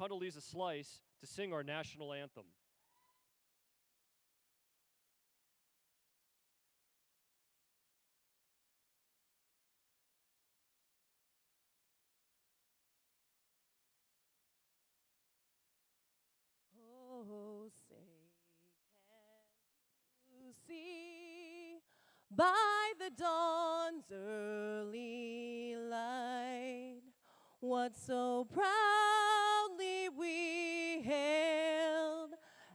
Condoleezza Slice to sing our national anthem. Oh, say, can you see by the dawn's early light what so proudly we hailed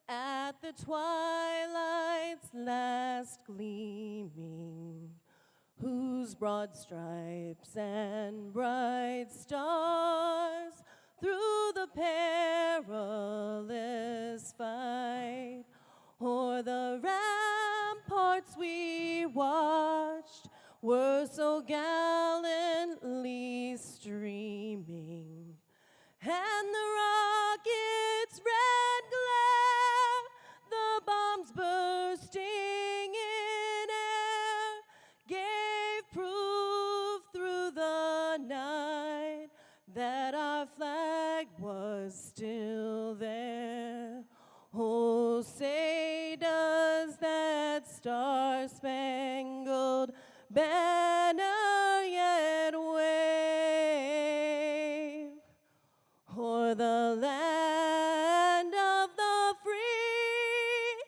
at the twilight's last gleaming, whose broad stripes and bright stars through the perilous fight o'er the ramparts we watched were so gallantly streaming, and the rockets' red glare, the bombs bursting in air, gave proof through the night that our flag was still there. Oh, say does that star-spangled banner yet wave o'er the land of the free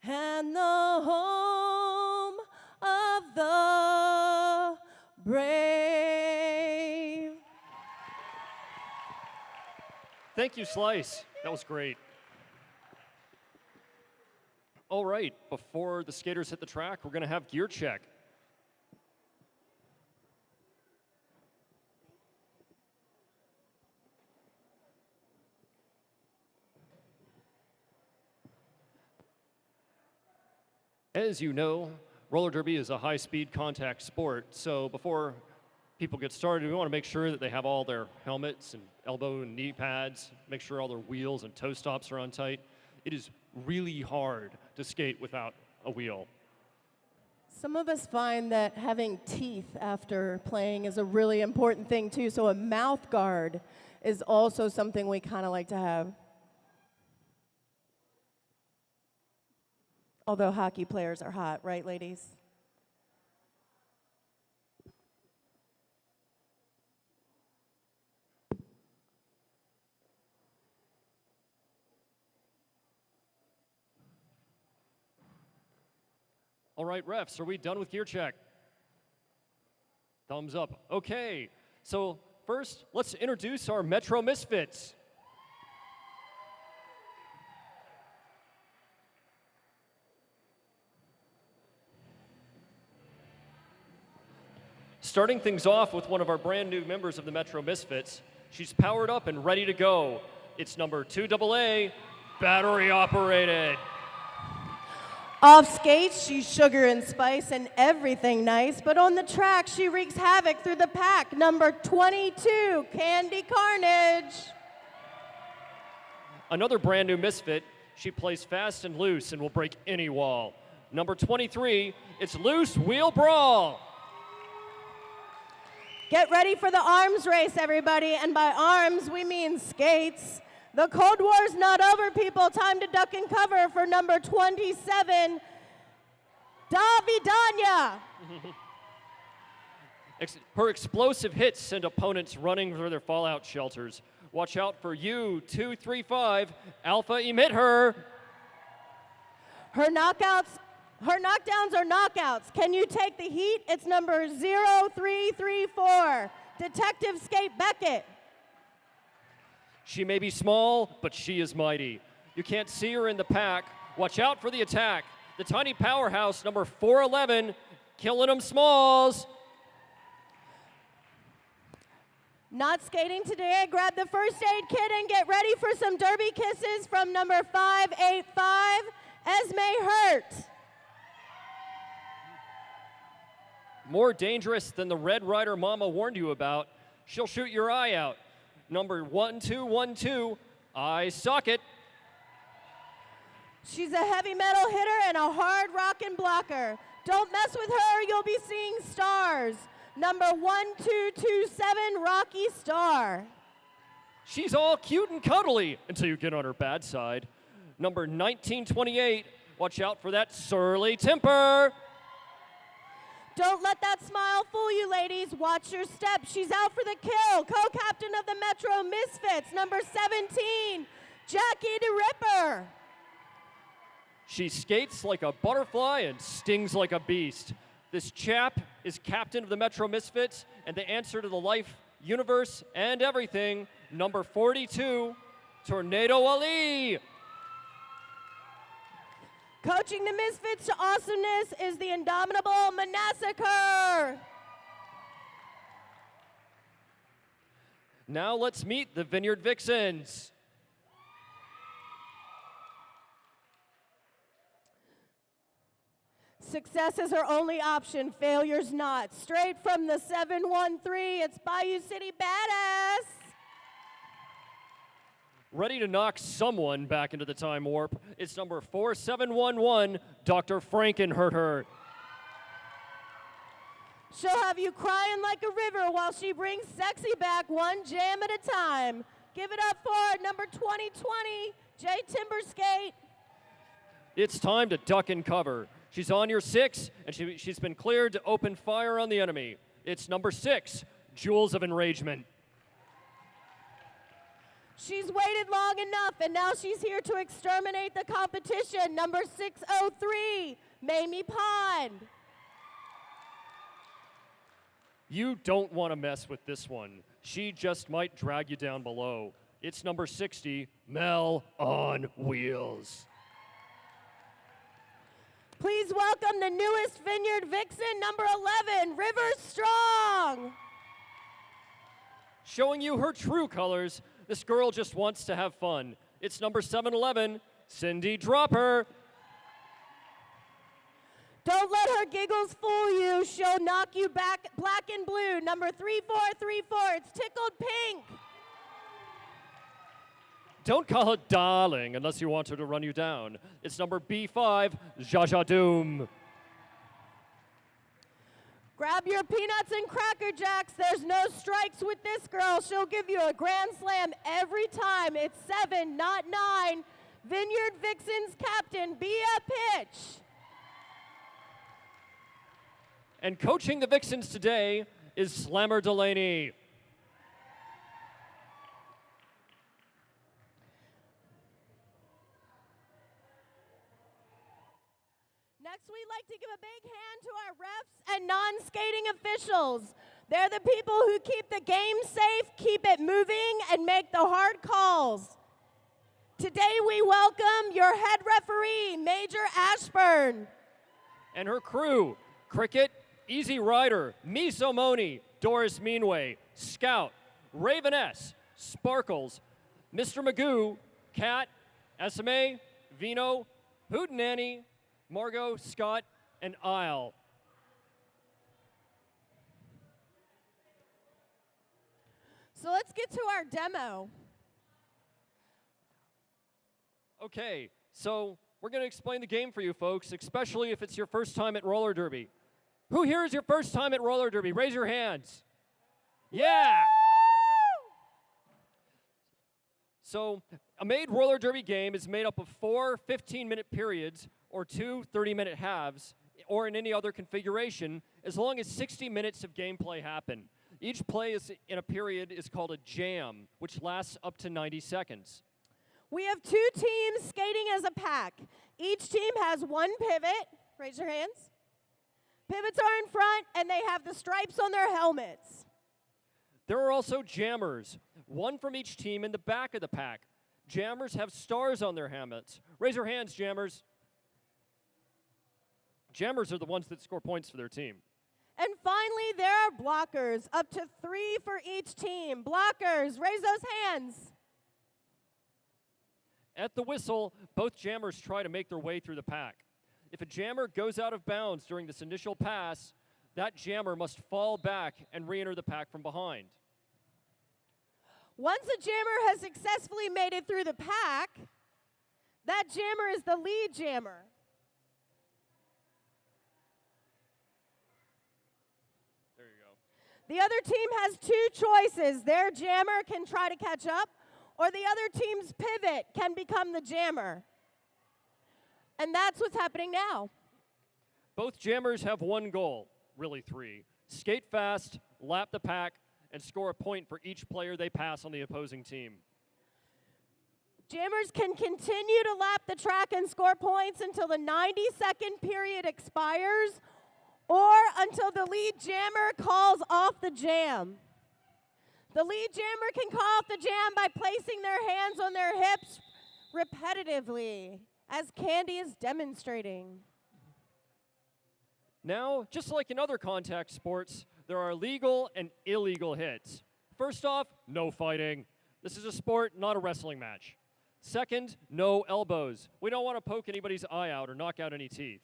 and the home of the brave? Thank you, Slice. That was great. All right, before the skaters hit the track, we're going to have gear check. As you know, roller derby is a high-speed contact sport, so before people get started, we want to make sure that they have all their helmets and elbow and knee pads, make sure all their wheels and toe stops are on tight. It is really hard to skate without a wheel. Some of us find that having teeth after playing is a really important thing too, so a mouth guard is also something we kind of like to have. Although hockey players are hot, right, ladies? All right, refs, are we done with gear check? Thumbs up. Okay, so first, let's introduce our Metro Misfits. Starting things off with one of our brand new members of the Metro Misfits. She's powered up and ready to go. It's number 2AA, battery operated. Off skates, she's sugar and spice and everything nice, but on the track, she wreaks havoc through the pack. Number 22, Candy Carnage. Another brand new misfit, she plays fast and loose and will break any wall. Number 23, it's Loose Wheel Brawl. Get ready for the arms race, everybody, and by arms, we mean skates. The Cold War's not over, people. Time to duck and cover for number 27, Davidanya. Her explosive hits send opponents running for their fallout shelters. Watch out for U235, Alpha Emit Her. Her knockdowns are knockouts. Can you take the heat? It's number 0334, Detective Skate Beckett. She may be small, but she is mighty. You can't see her in the pack. Watch out for the attack. The tiny powerhouse, number 411, Killing 'em Smalls. Not skating today, grab the first aid kit and get ready for some derby kisses from number 585, Esme Hurt. More dangerous than the Red Rider Mama warned you about. She'll shoot your eye out. Number 1212, I Suck It. She's a heavy metal hitter and a hard rockin' blocker. Don't mess with her, you'll be seeing stars. Number 1227, Rocky Star. She's all cute and cuddly until you get on her bad side. Number 1928, watch out for that surly temper. Don't let that smile fool you, ladies. Watch your step. She's out for the kill. Co-captain of the Metro Misfits, number 17, Jackie the Ripper. She skates like a butterfly and stings like a beast. This chap is captain of the Metro Misfits, and the answer to the life, universe, and everything, number 42, Tornado Ali. Coaching the Misfits to awesomeness is the indomitable Massacre. Now let's meet the Vineyard Vixens. Success is her only option, failure's not. Straight from the 713, it's Bayou City Badass. Ready to knock someone back into the time warp, it's number 4711, Dr. Frankenhurter. She'll have you crying like a river while she brings sexy back one jam at a time. Give it up for number 2020, Jay Timberskate. It's time to duck and cover. She's on your 6, and she's been cleared to open fire on the enemy. It's number 6, Jewels of Enragement. She's waited long enough, and now she's here to exterminate the competition. Number 603, Mamie Pond. You don't want to mess with this one. She just might drag you down below. It's number 60, Mel on Wheels. Please welcome the newest Vineyard Vixen, number 11, River Strong. Showing you her true colors, this girl just wants to have fun. It's number 711, Cindy Dropper. Don't let her giggles fool you. She'll knock you back black and blue. Number 3434, it's Tickled Pink. Don't call her darling unless you want her to run you down. It's number B5, Jaja Doom. Grab your peanuts and Cracker Jacks. There's no strikes with this girl. She'll give you a grand slam every time. It's 7, not 9. Vineyard Vixens captain, be a pitch. And coaching the Vixens today is Slammer Delaney. Next, we'd like to give a big hand to our refs and non-skating officials. They're the people who keep the game safe, keep it moving, and make the hard calls. Today, we welcome your head referee, Major Ashburn. And her crew, Cricket, Easy Rider, Miso Moni, Doris Meanway, Scout, Raveness, Sparkles, Mr. Magoo, Kat, SMA, Vino, Hootenanny, Margot, Scott, and Isle. So let's get to our demo. Okay, so we're going to explain the game for you folks, especially if it's your first time at roller derby. Who here is your first time at roller derby? Raise your hands. Yeah! So a made roller derby game is made up of 4 15-minute periods or 2 30-minute halves, or in any other configuration, as long as 60 minutes of gameplay happen. Each play in a period is called a jam, which lasts up to 90 seconds. We have 2 teams skating as a pack. Each team has 1 pivot. Raise your hands. Pivots are in front, and they have the stripes on their helmets. There are also jammers, 1 from each team in the back of the pack. Jammers have stars on their helmets. Raise your hands, jammers. Jammers are the ones that score points for their team. And finally, there are blockers, up to 3 for each team. Blockers, raise those hands. At the whistle, both jammers try to make their way through the pack. If a jammer goes out of bounds during this initial pass, that jammer must fall back and re-enter the pack from behind. Once a jammer has successfully made it through the pack, that jammer is the lead jammer. There you go. The other team has 2 choices. Their jammer can try to catch up, or the other team's pivot can become the jammer. And that's what's happening now. Both jammers have one goal, really three. Skate fast, lap the pack, and score a point for each player they pass on the opposing team. Jammers can continue to lap the track and score points until the 90-second period expires or until the lead jammer calls off the jam. The lead jammer can call off the jam by placing their hands on their hips repetitively, as Candy is demonstrating. Now, just like in other contact sports, there are legal and illegal hits. First off, no fighting. This is a sport, not a wrestling match. Second, no elbows. We don't want to poke anybody's eye out or knock out any teeth.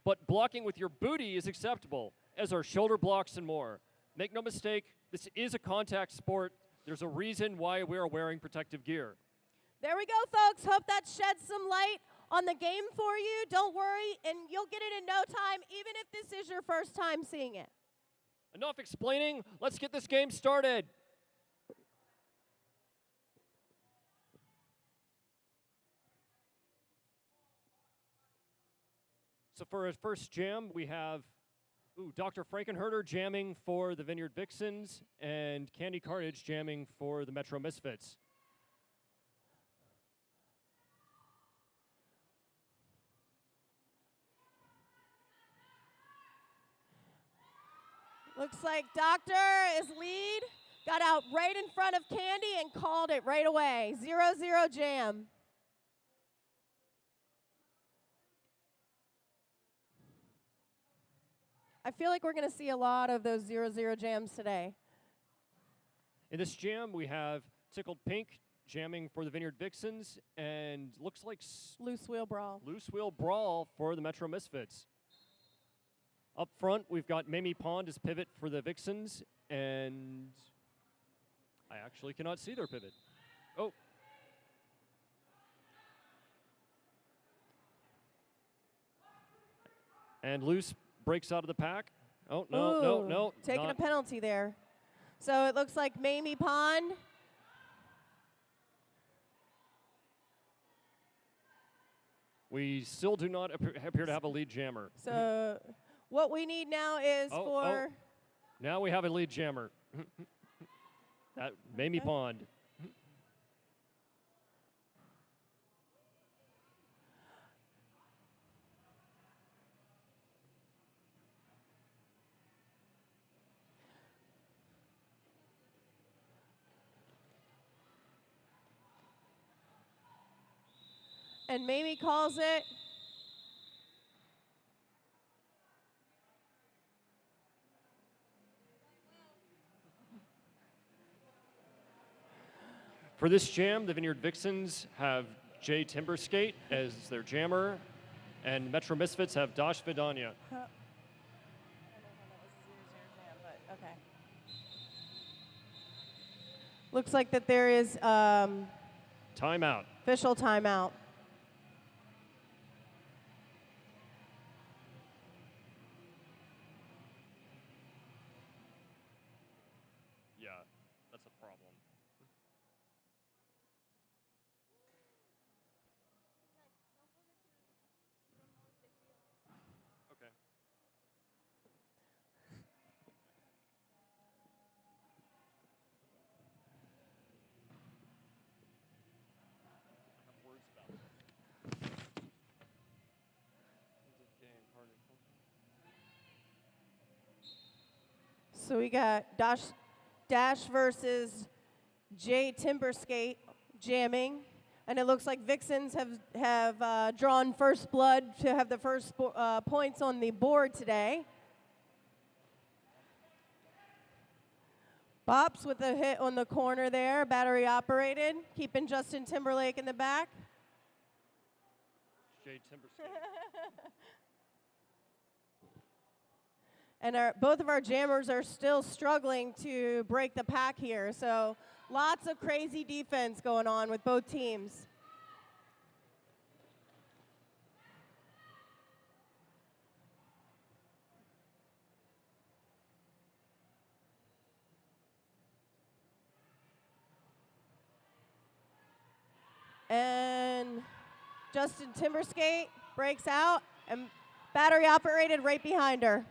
But blocking with your booty is acceptable, as are shoulder blocks and more. Make no mistake, this is a contact sport. There's a reason why we are wearing protective gear. There we go, folks. Hope that sheds some light on the game for you. Don't worry, and you'll get it in no time, even if this is your first time seeing it. Enough explaining. Let's get this game started. So for our first jam, we have Dr. Frankenherder jamming for the Vineyard Vixens and Candy Carnage jamming for the Metro Misfits. Looks like Doctor is lead, got out right in front of Candy and called it right away. 0-0 jam. I feel like we're going to see a lot of those 0-0 jams today. In this jam, we have Tickled Pink jamming for the Vineyard Vixens and looks like Loose Wheel Brawl. Loose Wheel Brawl for the Metro Misfits. Up front, we've got Mamie Pond as pivot for the Vixens, and I actually cannot see their pivot. Oh. And Loose breaks out of the pack. Oh, no. Taking a penalty there. So it looks like Mamie Pond. We still do not appear to have a lead jammer. So what we need now is Now we have a lead jammer. Mamie Pond. And Mamie calls it. For this jam, the Vineyard Vixens have Jay Timberskate as their jammer, and Metro Misfits have Dash Vidanya. Okay. Looks like that there is Timeout. official timeout. Yeah, that's a problem. Okay. I have words about this. So we got Dash versus Jay Timberskate jamming. And it looks like Vixens have drawn first blood to have the first points on the board today. Bops with a hit on the corner there, battery operated, keeping Justin Timberlake in the back. Jay Timberskate. And both of our jammers are still struggling to break the pack here. So lots of crazy defense going on with both teams. And Justin Timberskate breaks out, and battery operated right behind her.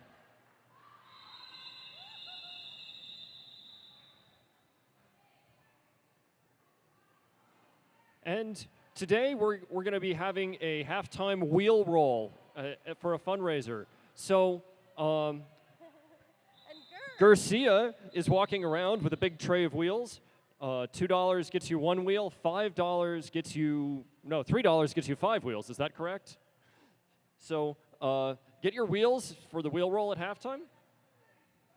And today we're going to be having a halftime wheel roll for a fundraiser. So Garcia is walking around with a big tray of wheels. $2 gets you one wheel. $5 gets you, no, $3 gets you 5 wheels. Is that correct? So get your wheels for the wheel roll at halftime.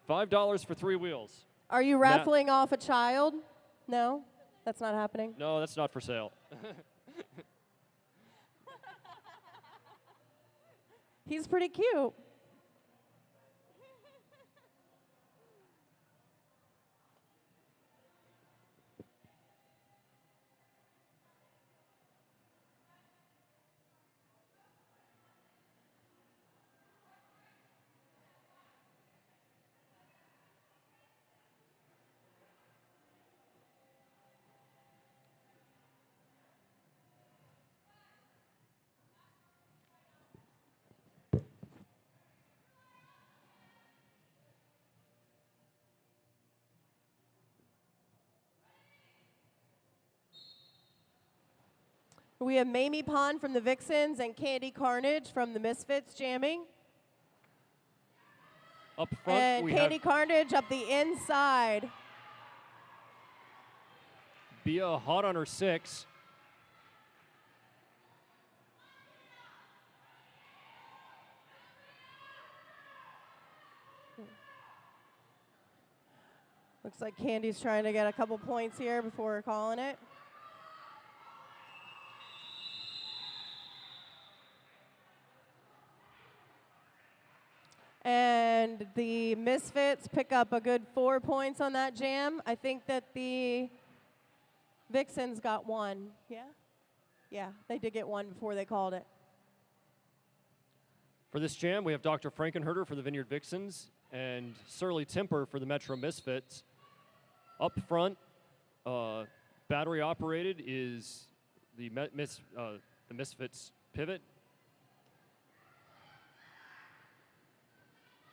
$5 for 3 wheels. Are you raffling off a child? No, that's not happening. No, that's not for sale. He's pretty cute. We have Mamie Pond from the Vixens and Candy Carnage from the Misfits jamming. Up front, and we Candy have Carnage up the inside. Bia hot on her 6. Looks like Candy's trying to get a couple points here before we're calling it. And the Misfits pick up a good 4 points on that jam. I think that the Vixens got 1. Yeah? Yeah, they did get 1 before they called it. For this jam, we have Dr. Frankenherder for the Vineyard Vixens and Surly Temper for the Metro Misfits. Up front, battery operated is the Misfits pivot.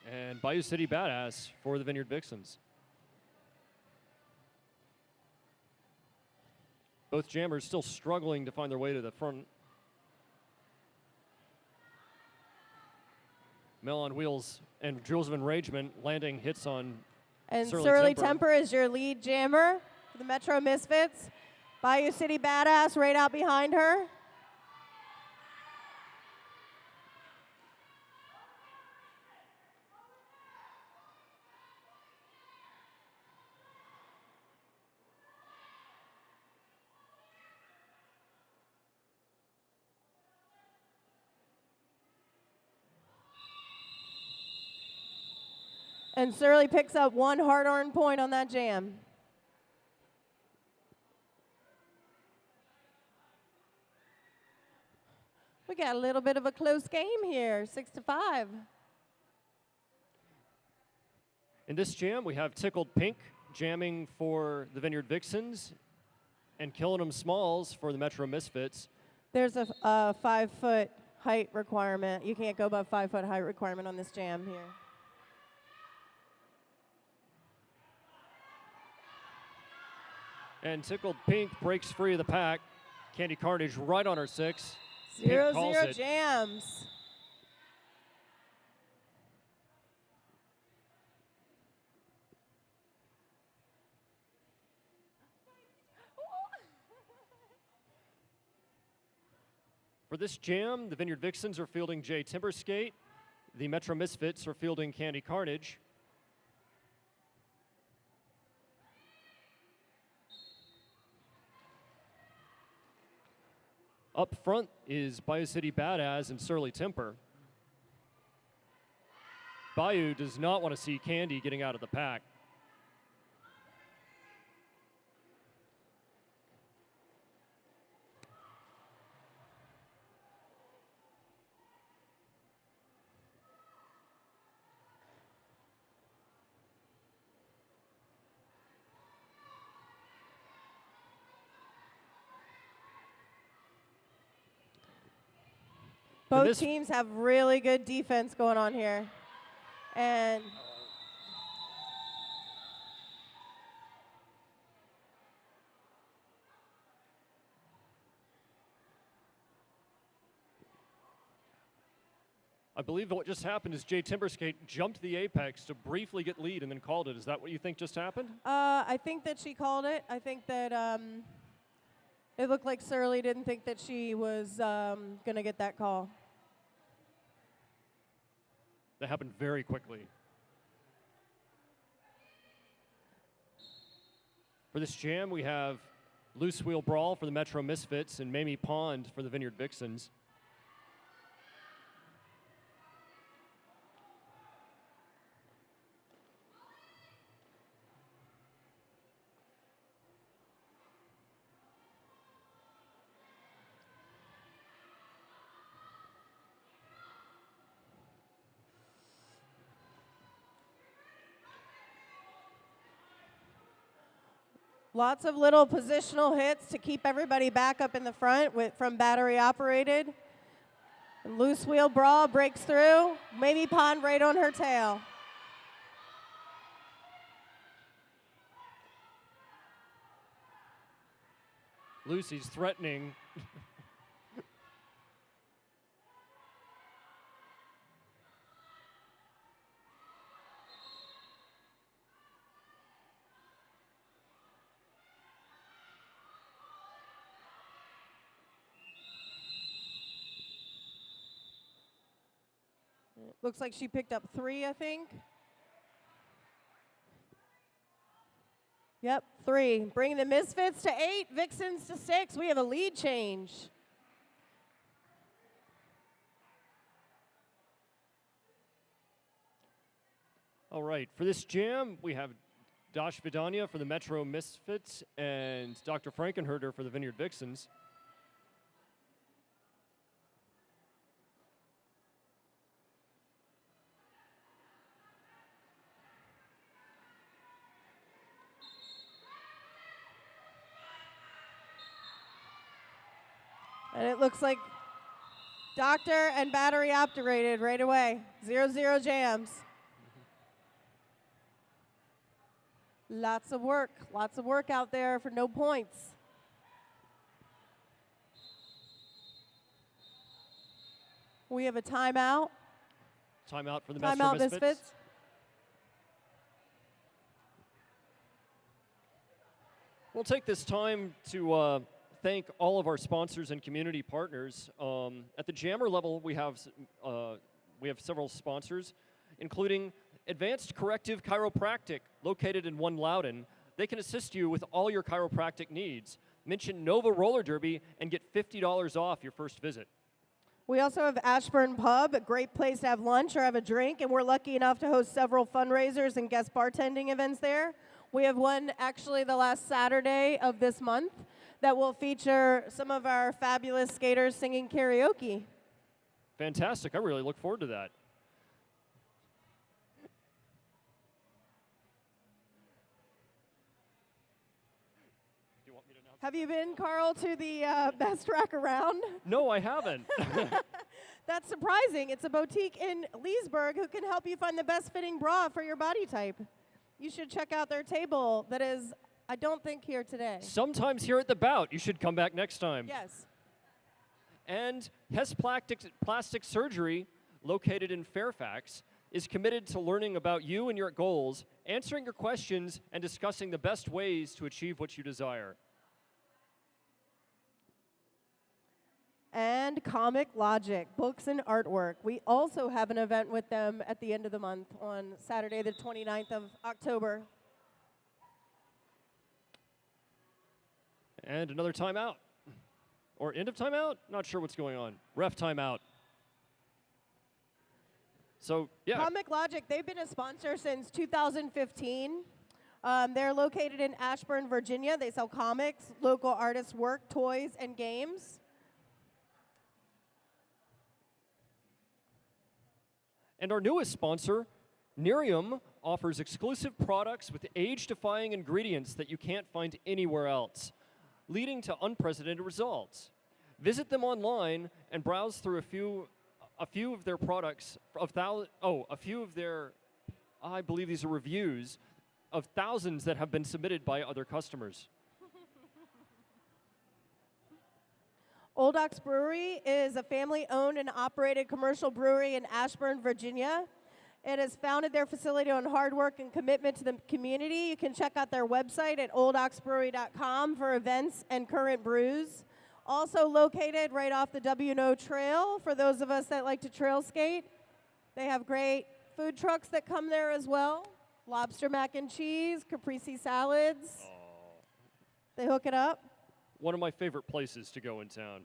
And Bayou City Badass for the Vineyard Vixens. Both jammers still struggling to find their way to the front. Mel on Wheels and Jewels of Enragement landing hits on And Surly Temper is your lead jammer for the Metro Misfits. Bayou City Badass right out behind her. And Surly picks up 1 hard-earned point on that jam. We got a little bit of a close game here, 6-5. In this jam, we have Tickled Pink jamming for the Vineyard Vixens and Killing 'Em Smalls for the Metro Misfits. There's a 5-foot height requirement. You can't go above 5-foot height requirement on this jam here. And Tickled Pink breaks free of the pack. Candy Carnage right on her 6. 0-0 jams. For this jam, the Vineyard Vixens are fielding Jay Timberskate. The Metro Misfits are fielding Candy Carnage. Up front is Bayou City Badass and Surly Temper. Bayou does not want to see Candy getting out of the pack. Both teams have really good defense going on here. And I believe what just happened is Jay Timberskate jumped the apex to briefly get lead and then called it. Is that what you think just happened? I think that she called it. I think that it looked like Surly didn't think that she was going to get that call. That happened very quickly. For this jam, we have Loose Wheel Brawl for the Metro Misfits and Mamie Pond for the Vineyard Vixens. Lots of little positional hits to keep everybody back up in the front from battery operated. And Loose Wheel Brawl breaks through. Maybe Pond right on her tail. Lucy's threatening. Looks like she picked up 3, I think. Yep, 3. Bringing the Misfits to 8, Vixens to 6. We have a lead change. All right, for this jam, we have Dash Vidania for the Metro Misfits and Dr. Frankenherder for the Vineyard Vixens. And it looks like Doctor and battery operated right away. 0-0 jams. Lots of work out there for no points. We have a timeout. Timeout for the Metro Misfits. We'll take this time to thank all of our sponsors and community partners. At the jammer level, we have several sponsors, including Advanced Corrective Chiropractic, located in One Loudon. They can assist you with all your chiropractic needs. Mention Nova Roller Derby and get $50 off your first visit. We also have Ashburn Pub, a great place to have lunch or have a drink, and we're lucky enough to host several fundraisers and guest bartending events there. We have one actually the last Saturday of this month that will feature some of our fabulous skaters singing karaoke. Fantastic. I really look forward to that. Have you been, Carl, to the Best Rack Around? No, I haven't. That's surprising. It's a boutique in Leesburg who can help you find the best fitting bra for your body type. You should check out their table that is, I don't think, here today. Sometimes here at the Bout. You should come back next time. Yes. And Hess Plastic Surgery, located in Fairfax, is committed to learning about you and your goals, answering your questions, and discussing the best ways to achieve what you desire. And Comic Logic, books and artwork. We also have an event with them at the end of the month on Saturday, the 29th of October. And another timeout. Or end of timeout? Not sure what's going on. Ref timeout. So, yeah. Comic Logic, they've been a sponsor since 2015. They're located in Ashburn, Virginia. They sell comics, local artists' work, toys, and games. And our newest sponsor, Nerium, offers exclusive products with age-defying ingredients that you can't find anywhere else, leading to unprecedented results. Visit them online and browse through a few a few of their products, a few of their, I believe these are reviews of thousands that have been submitted by other customers. Old Ox Brewery is a family-owned and operated commercial brewery in Ashburn, Virginia. It has founded their facility on hard work and commitment to the community. You can check out their website at oldoxbrewery.com for events and current brews. Also located right off the W&O Trail for those of us that like to trail skate. They have great food trucks that come there as well. Lobster mac and cheese, caprese salads. Oh. They hook it up. One of my favorite places to go in town.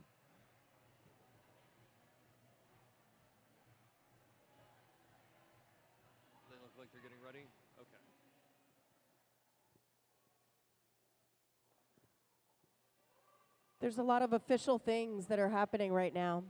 They look like they're getting ready? Okay. There's a lot of official things that are happening right now.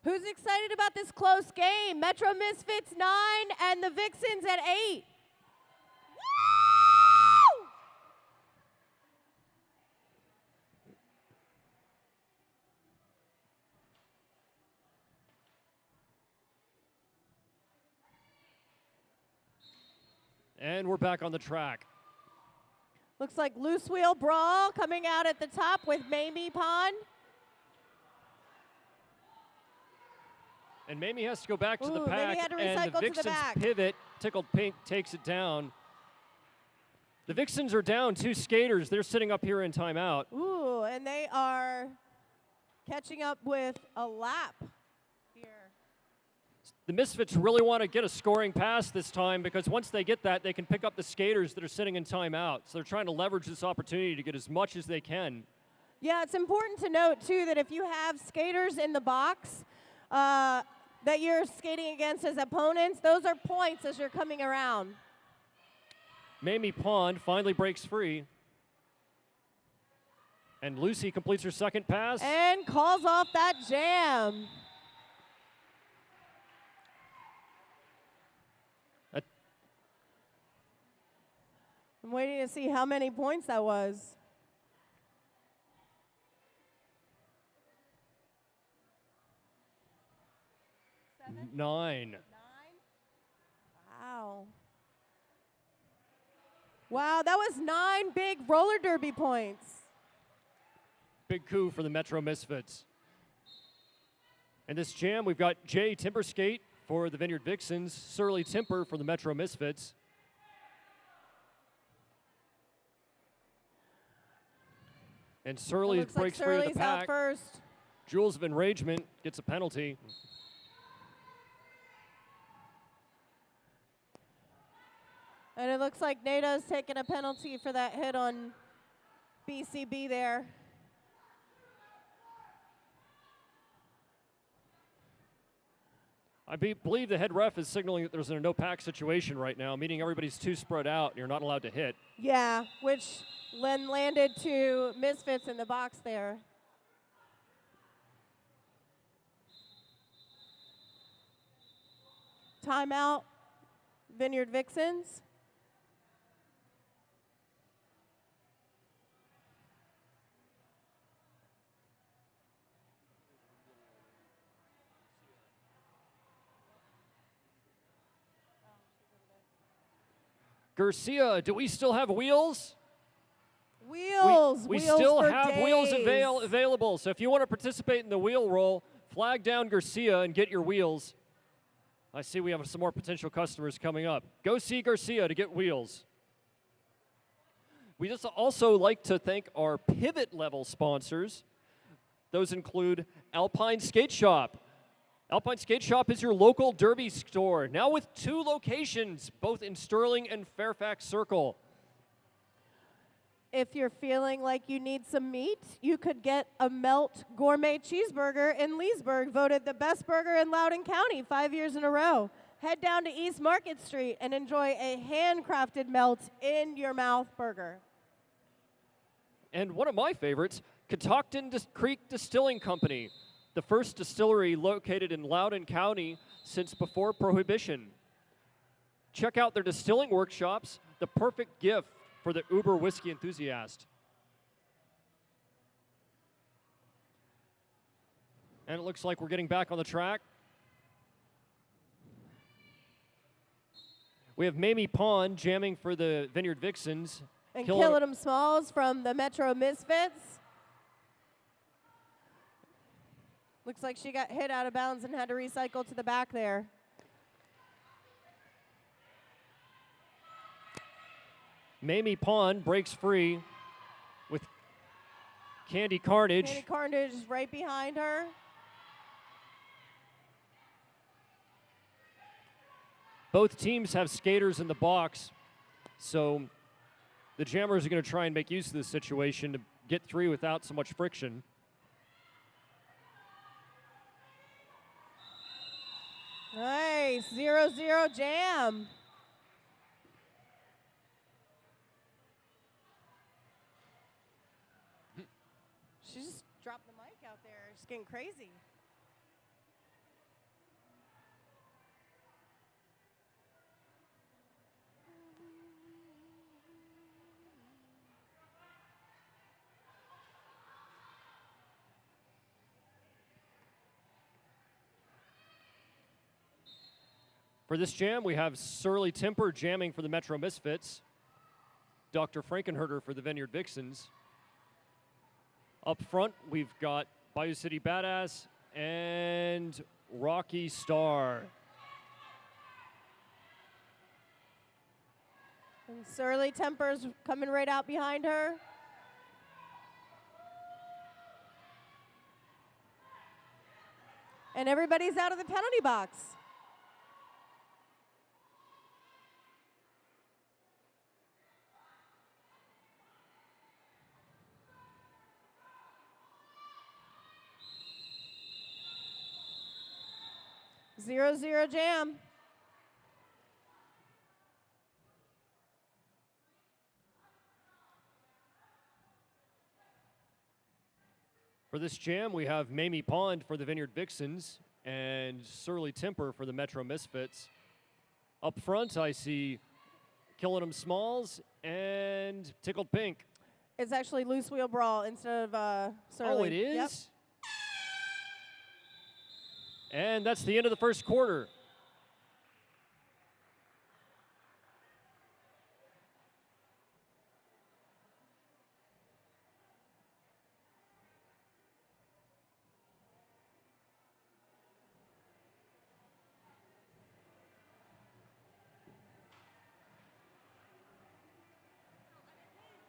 Who's excited about this close game? Metro Misfits 9 and the Vixens at 8. Woo! And we're back on the track. Looks like loose wheel brawl coming out at the top with Mamie Pond. And Mamie has to go back to the Mamie pack, had to and recycle the to the Vixens back. pivot. Tickled Pink takes it down. The Vixens are down 2 skaters. They're sitting up here in timeout. Ooh, and they are catching up with a lap here. The Misfits really want to get a scoring pass this time because once they get that, they can pick up the skaters that are sitting in timeout. So they're trying to leverage this opportunity to get as much as they can. Yeah, it's important to note, too, that if you have skaters in the box that you're skating against as opponents, those are points as you're coming around. Mamie Pond finally breaks free. And Lucy completes her second pass. And calls off that jam. I'm waiting to see how many points that was. Nine. Wow. Wow, that was 9 big roller derby points. Big coup for the Metro Misfits. In this jam, we've got Jay Timberskate for the Vineyard Vixens, Surly Timper for the Metro Misfits. And Surly Looks breaks like free of Surly's the out pack. first. Jewels of Enragement gets a penalty. And it looks like NATO's taking a penalty for that hit on BCB there. I believe the head ref is signaling that there's a no-pack situation right now, meaning everybody's too spread out and you're not allowed to hit. Yeah, which then landed to Misfits in the box there. Timeout, Vineyard Vixens. Garcia, do we still have wheels? Wheels, We wheels still for have wheels days. available. So if you want to participate in the wheel roll, flag down Garcia and get your wheels. I see we have some more potential customers coming up. Go see Garcia to get wheels. We just also like to thank our pivot level sponsors. Those include Alpine Skate Shop. Alpine Skate Shop is your local derby store, now with 2 locations, both in Sterling and Fairfax Circle. If you're feeling like you need some meat, you could get a Melt Gourmet Cheeseburger in Leesburg, voted the best burger in Loudoun County 5 years in a row. Head down to East Market Street and enjoy a handcrafted Melt in your mouth burger. And one of my favorites, Catoctin Creek Distilling Company, the first distillery located in Loudoun County since before Prohibition. Check out their distilling workshops, the perfect gift for the uber whiskey enthusiast. And it looks like we're getting back on the track. We have Mamie Pond jamming for the Vineyard Vixens. And Killing 'Em Smalls from the Metro Misfits. Looks like she got hit out of bounds and had to recycle to the back there. Mamie Pond breaks free with Candy Carnage. Candy Carnage is right behind her. Both teams have skaters in the box, so the jammers are going to try and make use of this situation to get through without so much friction. Nice, 0-0 jam. She just dropped the mic out there. She's getting crazy. For this jam, we have Surly Temper jamming for the Metro Misfits, Dr. Frankenherder for the Vineyard Vixens. Up front, we've got Bayou City Badass and Rocky Star. And Surly Temper's coming right out behind her. And everybody's out of the penalty box. Zero jam. For this jam, we have Mamie Pond for the Vineyard Vixens and Surly Temper for the Metro Misfits. Up front, I see Killing 'Em Smalls and Tickled Pink. It's actually Loose Wheel Brawl instead of Surly. Oh, it is? Yep. And that's the end of the first quarter.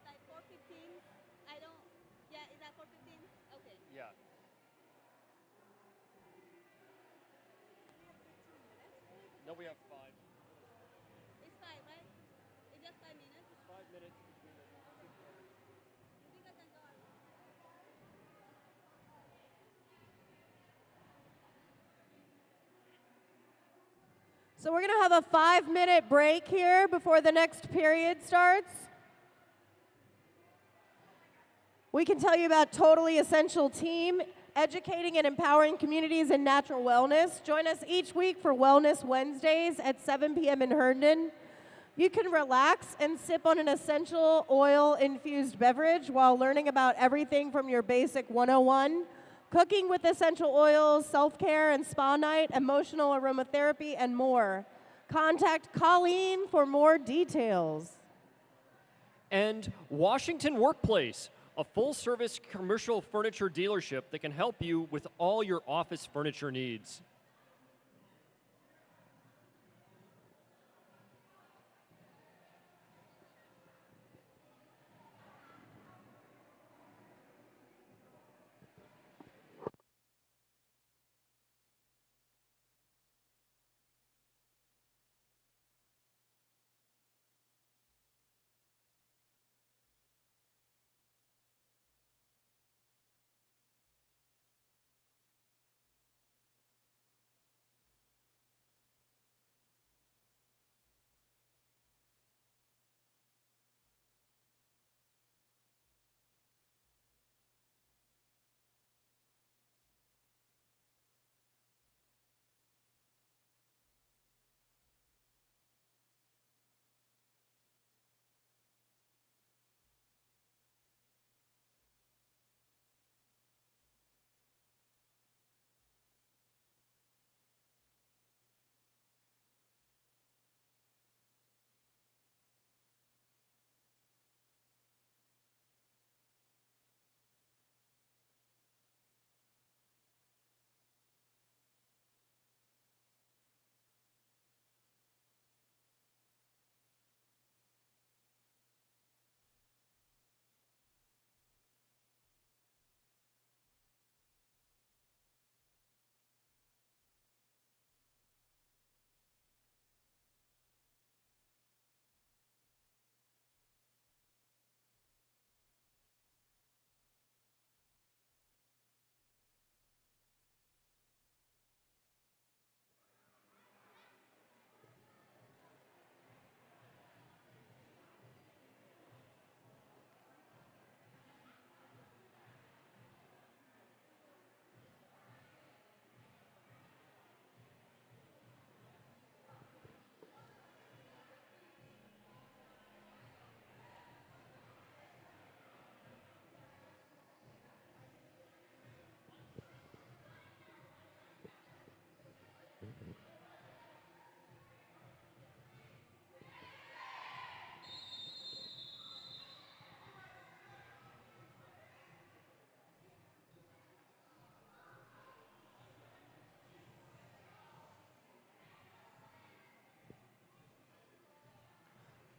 Like 4:15. I don't. Yeah, is that 4:15? Okay. Yeah. No, we have 5. It's 5, right? It's just 5 minutes. 5 minutes between the two quarters. I think I can go. So we're going to have a 5-minute break here before the next period starts. We can tell you about Totally Essential Team, educating and empowering communities in natural wellness. Join us each week for Wellness Wednesdays at 7 p.m. in Herndon. You can relax and sip on an essential oil-infused beverage while learning about everything from your basic 101, cooking with essential oils, self-care and spa night, emotional aromatherapy, and more. Contact Colleen for more details. And Washington Workplace, a full-service commercial furniture dealership that can help you with all your office furniture needs.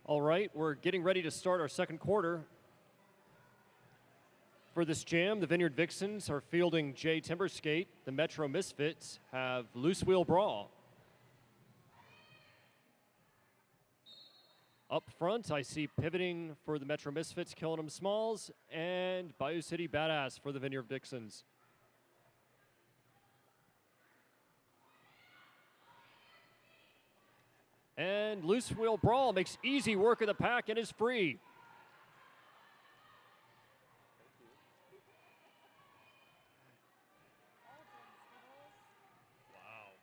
All right, we're getting ready to start our second quarter. For this jam, the Vineyard Vixens are fielding Jay Timberskate. The Metro Misfits have Loose Wheel Brawl. Up front, I see pivoting for the Metro Misfits, Killing 'em Smalls, and Bayou City Badass for the Vineyard Vixens. And Loose Wheel Brawl makes easy work of the pack and is free. Wow.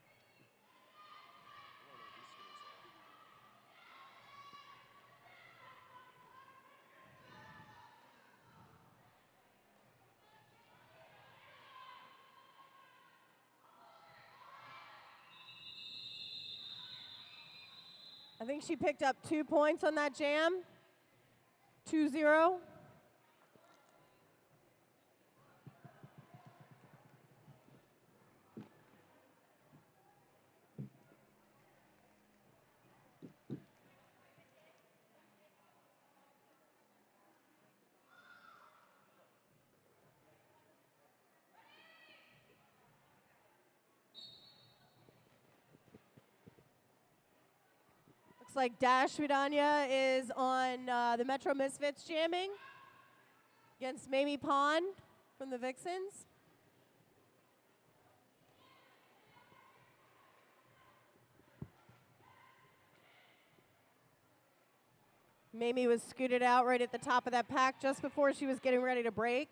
I think she picked up 2 points on that jam. 2-0. Looks like Dash Vidania is on the Metro Misfits jamming against Mamie Pond from the Vixens. Mamie was scooted out right at the top of that pack just before she was getting ready to break.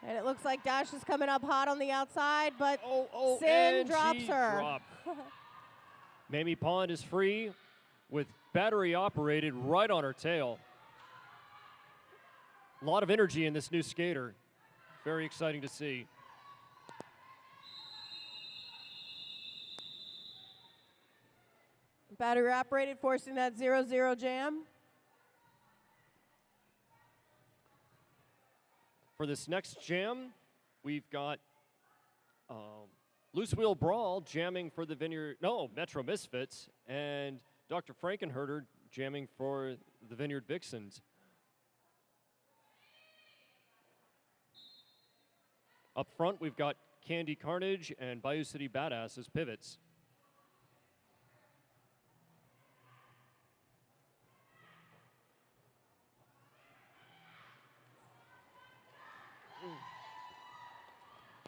And it looks like Dash is coming up hot on the outside, but Sin and drops she her. dropped. Mamie Pond is free with battery operated right on her tail. A lot of energy in this new skater. Very exciting to see. Battery operated, forcing that 0-0 jam. For this next jam, we've got Loose Wheel Brawl jamming for the Metro Misfits, and Dr. Frankenherder jamming for the Vineyard Vixens. Up front, we've got Candy Carnage and Bayou City Badass as pivots.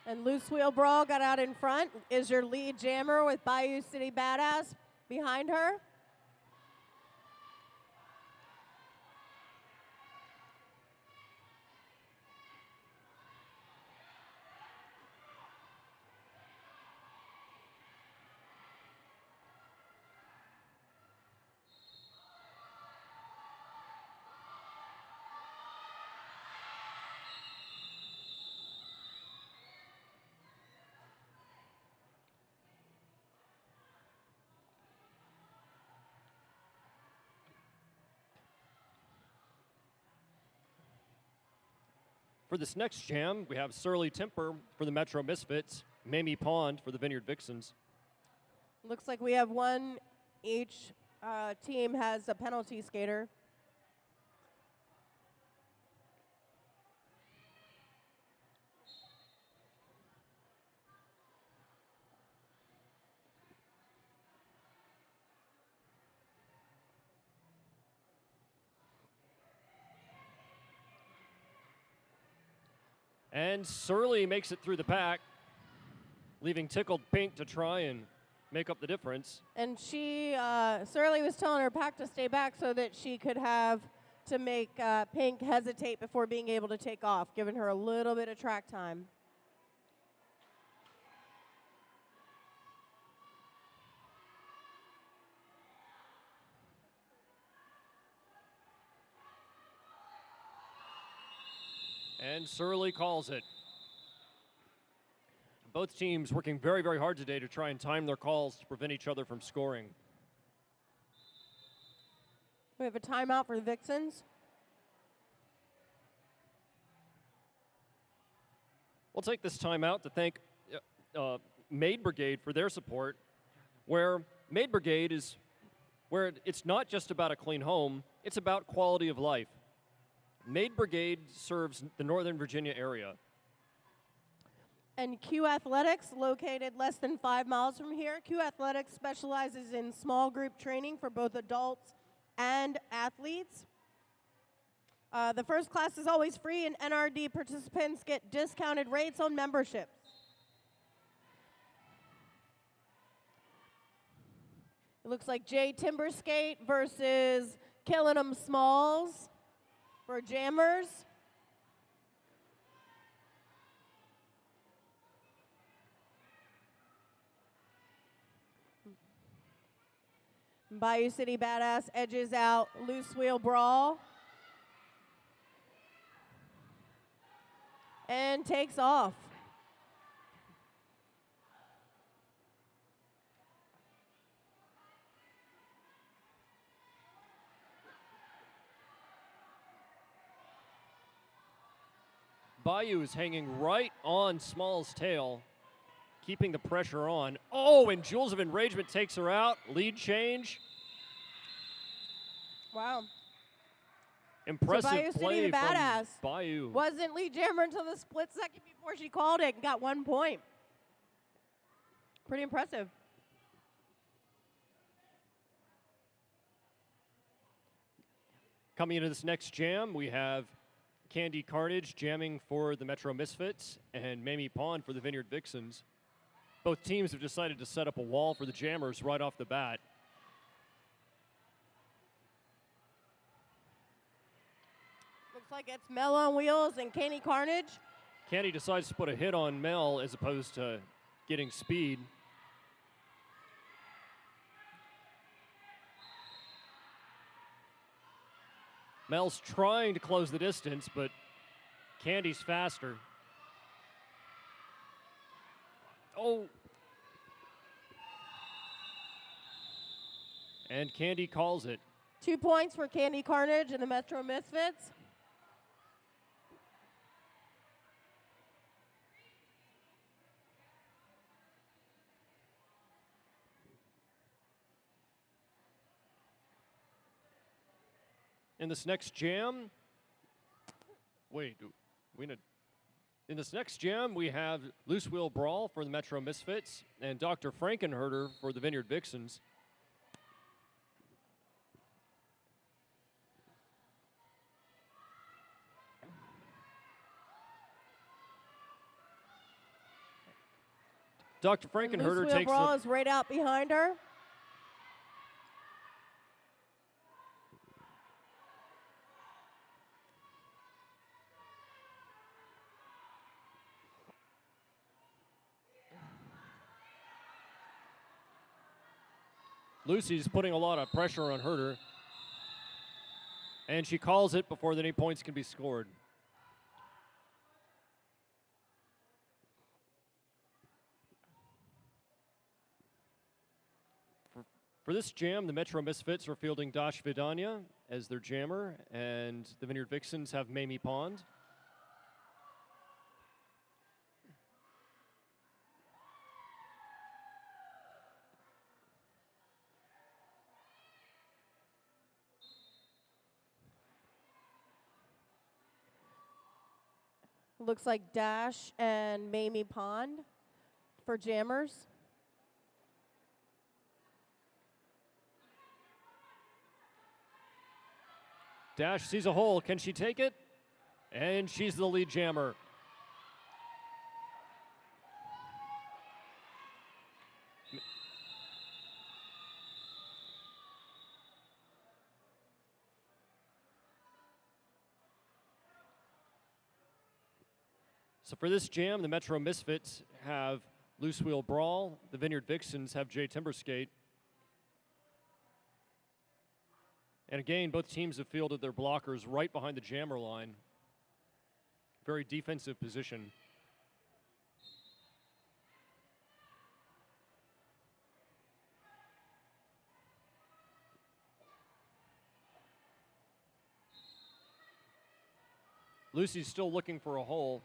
And Loose Wheel Brawl got out in front. Is your lead jammer with Bayou City Badass behind her. For this next jam, we have Surly Temper for the Metro Misfits, Mamie Pond for the Vineyard Vixens. Looks like we have one each team has a penalty skater. And Surly makes it through the pack, leaving Tickled Pink to try and make up the difference. And she, Surly was telling her pack to stay back so that she could have to make Pink hesitate before being able to take off, giving her a little bit of track time. And Surly calls it. Both teams working very, very hard today to try and time their calls to prevent each other from scoring. We have a timeout for the Vixens. We'll take this timeout to thank Maid Brigade for their support, where Maid Brigade is where it's not just about a clean home, it's about quality of life. Maid Brigade serves the Northern Virginia area. And Q Athletics, located less than 5 miles from here. Q Athletics specializes in small group training for both adults and athletes. The first class is always free, and NRD participants get discounted rates on memberships. It looks like Jay Timberskate versus Killing 'em Smalls for Jammers. Bayou City Badass edges out Loose Wheel Brawl and takes off. Bayou is hanging right on Small's tail, keeping the pressure on. Oh, and Jewels of Enragement takes her out. Lead change. Wow. Impressive Bayou City play the from Badass Bayou. wasn't lead jammer until the split second before she called it and got 1 point. Pretty impressive. Coming into this next jam, we have Candy Carnage jamming for the Metro Misfits and Mamie Pond for the Vineyard Vixens. Both teams have decided to set up a wall for the jammers right off the bat. Looks like it's Mel on Wheels and Candy Carnage. Candy decides to put a hit on Mel as opposed to getting speed. Mel's trying to close the distance, but Candy's faster. Oh. And Candy calls it. 2 points for Candy Carnage and the Metro Misfits. In this next jam, in this next jam, we have Loose Wheel Brawl for the Metro Misfits and Dr. Frankenherder for the Vineyard Vixens. Dr. Frankenherder Loose Wheel takes Brawl the is right out behind her. Lucy's putting a lot of pressure on Herder, and she calls it before any points can be scored. For this jam, the Metro Misfits are fielding Dash Vidania as their jammer, and the Vineyard Vixens have Mamie Pond. Looks like Dash and Mamie Pond for jammers. Dash sees a hole. Can she take it? And she's the lead jammer. So for this jam, the Metro Misfits have Loose Wheel Brawl. The Vineyard Vixens have Jay Timberskate. And again, both teams have fielded their blockers right behind the jammer line. Very defensive position. Lucy's still looking for a hole.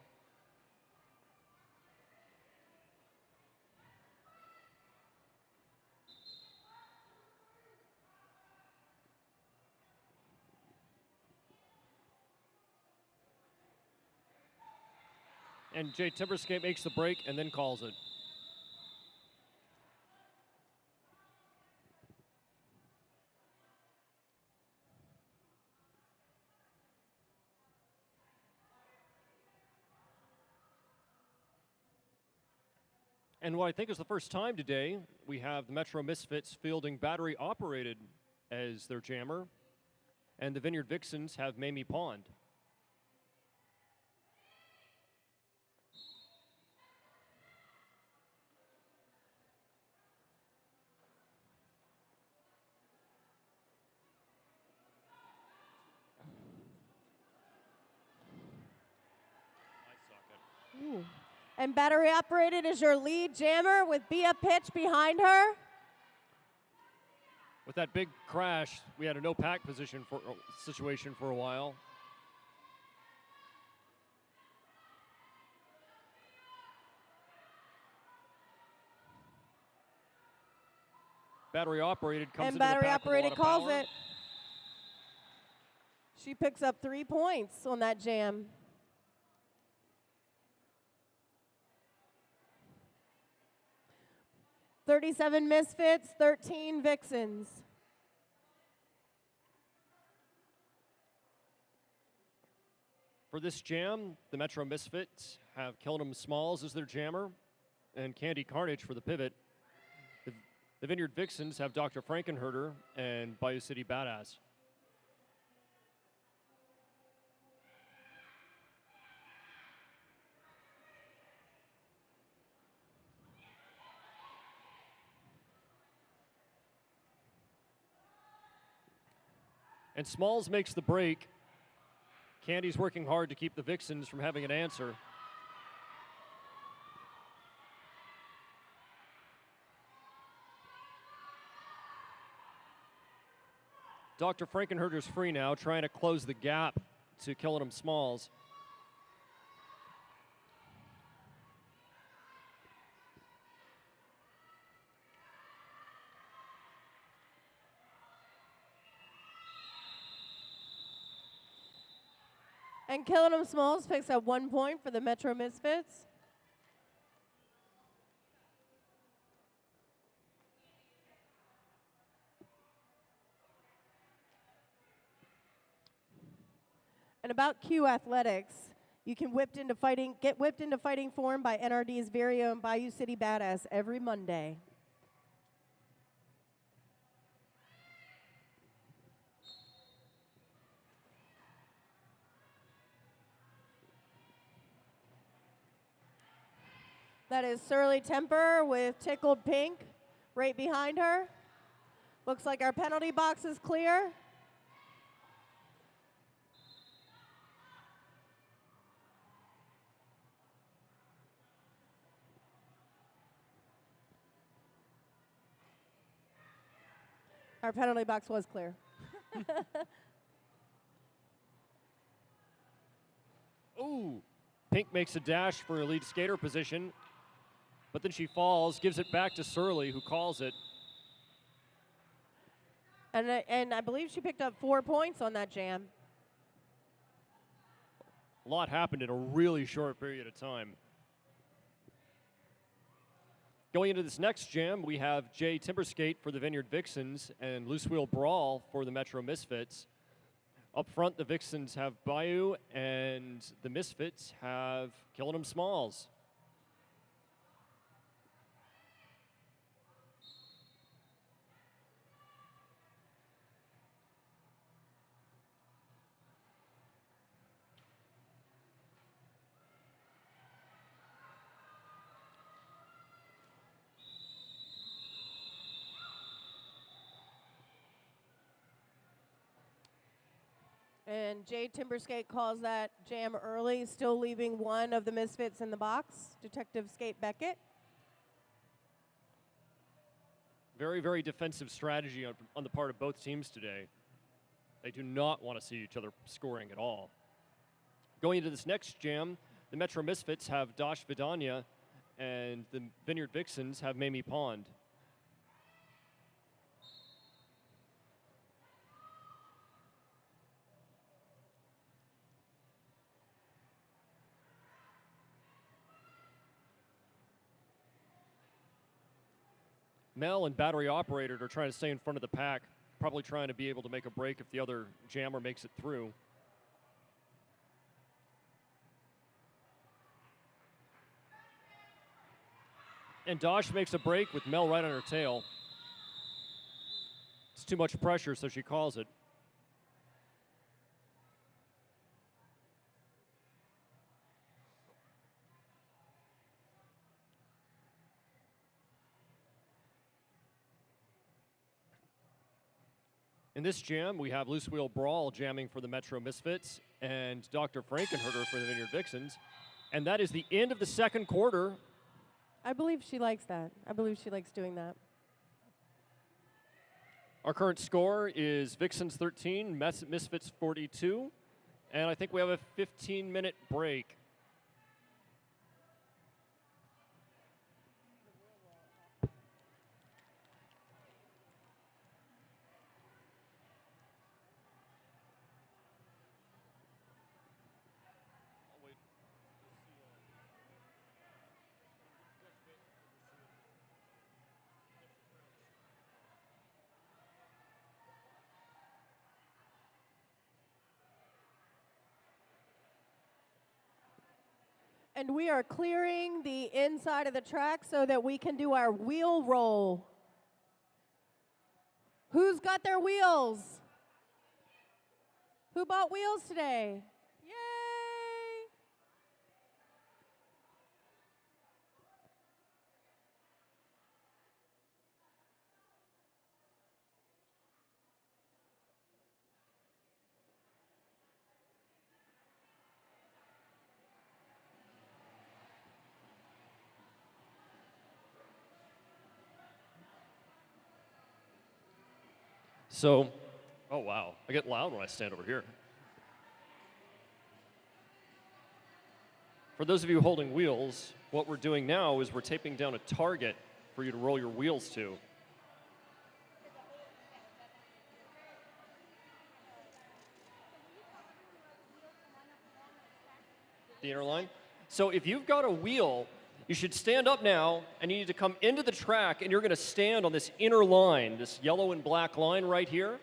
And Jay Timberskate makes the break and then calls it. And what I think is the first time today, we have the Metro Misfits fielding battery operated as their jammer, and the Vineyard Vixens have Mamie Pond. Ooh. And battery operated is your lead jammer with Bia Pitch behind her. With that big crash, we had a no pack position for situation for a while. Battery operated comes And into the battery pack with a lot operated of calls power. it. She picks up 3 points on that jam. $37 Misfits, 13 Vixens. For this jam, the Metro Misfits have Killenham Smalls as their jammer and Candy Carnage for the pivot. The Vineyard Vixens have Dr. Frankenherder and Bayou City Badass. And Smalls makes the break. Candy's working hard to keep the Vixens from having an answer. Dr. Frankenherder's free now, trying to close the gap to Killenham Smalls. And Killenham Smalls picks up 1 point for the Metro Misfits. And about Q Athletics, you can get whipped into fighting form by NRD's very own Bayou City Badass every Monday. That is Surly Temper with Tickled Pink right behind her. Looks like our penalty box is clear. Our penalty box was clear. Ooh, Pink makes a dash for a lead skater position, but then she falls, gives it back to Surly, who calls it. And I believe she picked up 4 points on that jam. A lot happened in a really short period of time. Going into this next jam, we have Jay Timberskate for the Vineyard Vixens and Loose Wheel Brawl for the Metro Misfits. Up front, the Vixens have Bayou, and the Misfits have Killenham Smalls. And Jay Timberskate calls that jam early, still leaving one of the Misfits in the box, Detective Skate Beckett. Very, very defensive strategy on the part of both teams today. They do not want to see each other scoring at all. Going into this next jam, the Metro Misfits have Dosh Vidania, and the Vineyard Vixens have Mamie Pond. Mel and battery operated are trying to stay in front of the pack, probably trying to be able to make a break if the other jammer makes it through. And Dosh makes a break with Mel right on her tail. It's too much pressure, so she calls it. In this jam, we have Loose Wheel Brawl jamming for the Metro Misfits and Dr. Frankenherder for the Vineyard Vixens. And that is the end of the second quarter. I believe she likes that. I believe she likes doing that. Our current score is Vixens 13, Misfits 42. And I think we have a 15-minute break. And we are clearing the inside of the track so that we can do our wheel roll. Who's got their wheels? Who bought wheels today? Yay! So, oh wow, I get loud when I stand over here. For those of you holding wheels, what we're doing now is we're taping down a target for you to roll your wheels to. The inner line. So if you've got a wheel, you should stand up now, and you need to come into the track, and you're going to stand on this inner line, this yellow and black line right here.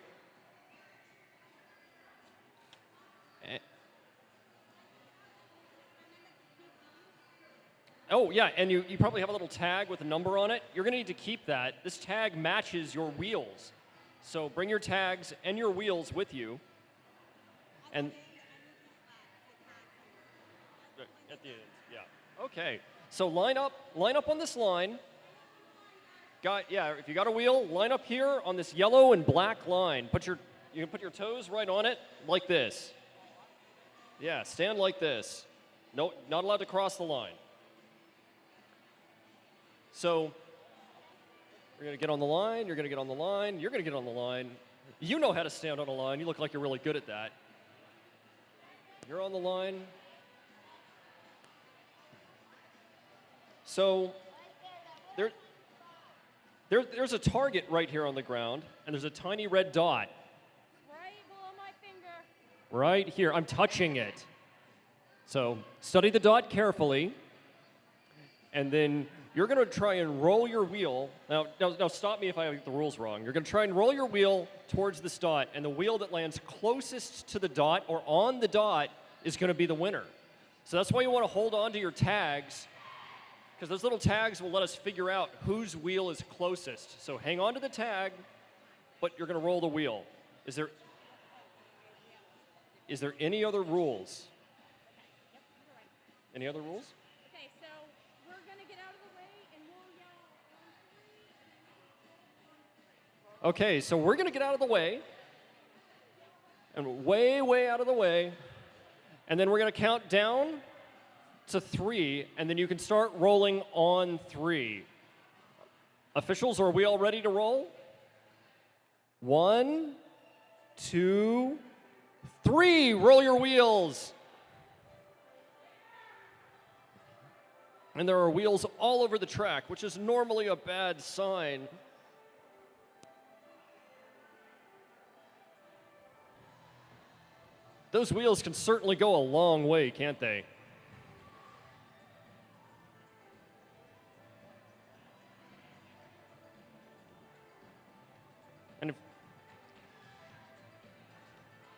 Oh, yeah, and you probably have a little tag with a number on it. You're going to need to keep that. This tag matches your wheels. So bring your tags and your wheels with you. And at the end, yeah. Okay. So line up on this line. If you got a wheel, line up here on this yellow and black line. You can put your toes right on it like this. Yeah, stand like this. No, not allowed to cross the line. So you're going to get on the line, you're going to get on the line, you're going to get on the line. You know how to stand on a line. You look like you're really good at that. You're on the line. So there's a target right here on the ground, and there's a tiny red dot. Right below my finger. Right here. I'm touching it. So study the dot carefully, and then you're going to try and roll your wheel. Now, stop me if I get the rules wrong. You're going to try and roll your wheel towards this dot, and the wheel that lands closest to the dot or on the dot is going to be the winner. So that's why you want to hold on to your tags, because those little tags will let us figure out whose wheel is closest. So hang on to the tag, but you're going to roll the wheel. Is there any other rules? Any other rules? Okay, so we're going to get out of the way and we'll yell. Okay, so we're going to get out of the way, and way, way out of the way, and then we're going to count down to 3, and then you can start rolling on 3. Officials, are we all ready to roll? 1, 2, 3. Roll your wheels. And there are wheels all over the track, which is normally a bad sign. Those wheels can certainly go a long way, can't they?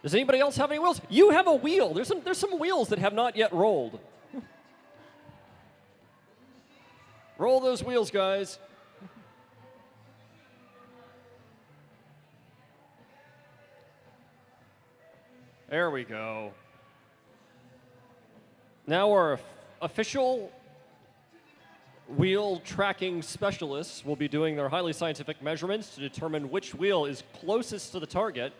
Does anybody else have any wheels? You have a wheel. There's some wheels that have not yet rolled. Roll those wheels, guys. There we go. Now our official wheel tracking specialists will be doing their highly scientific measurements to determine which wheel is closest to the target.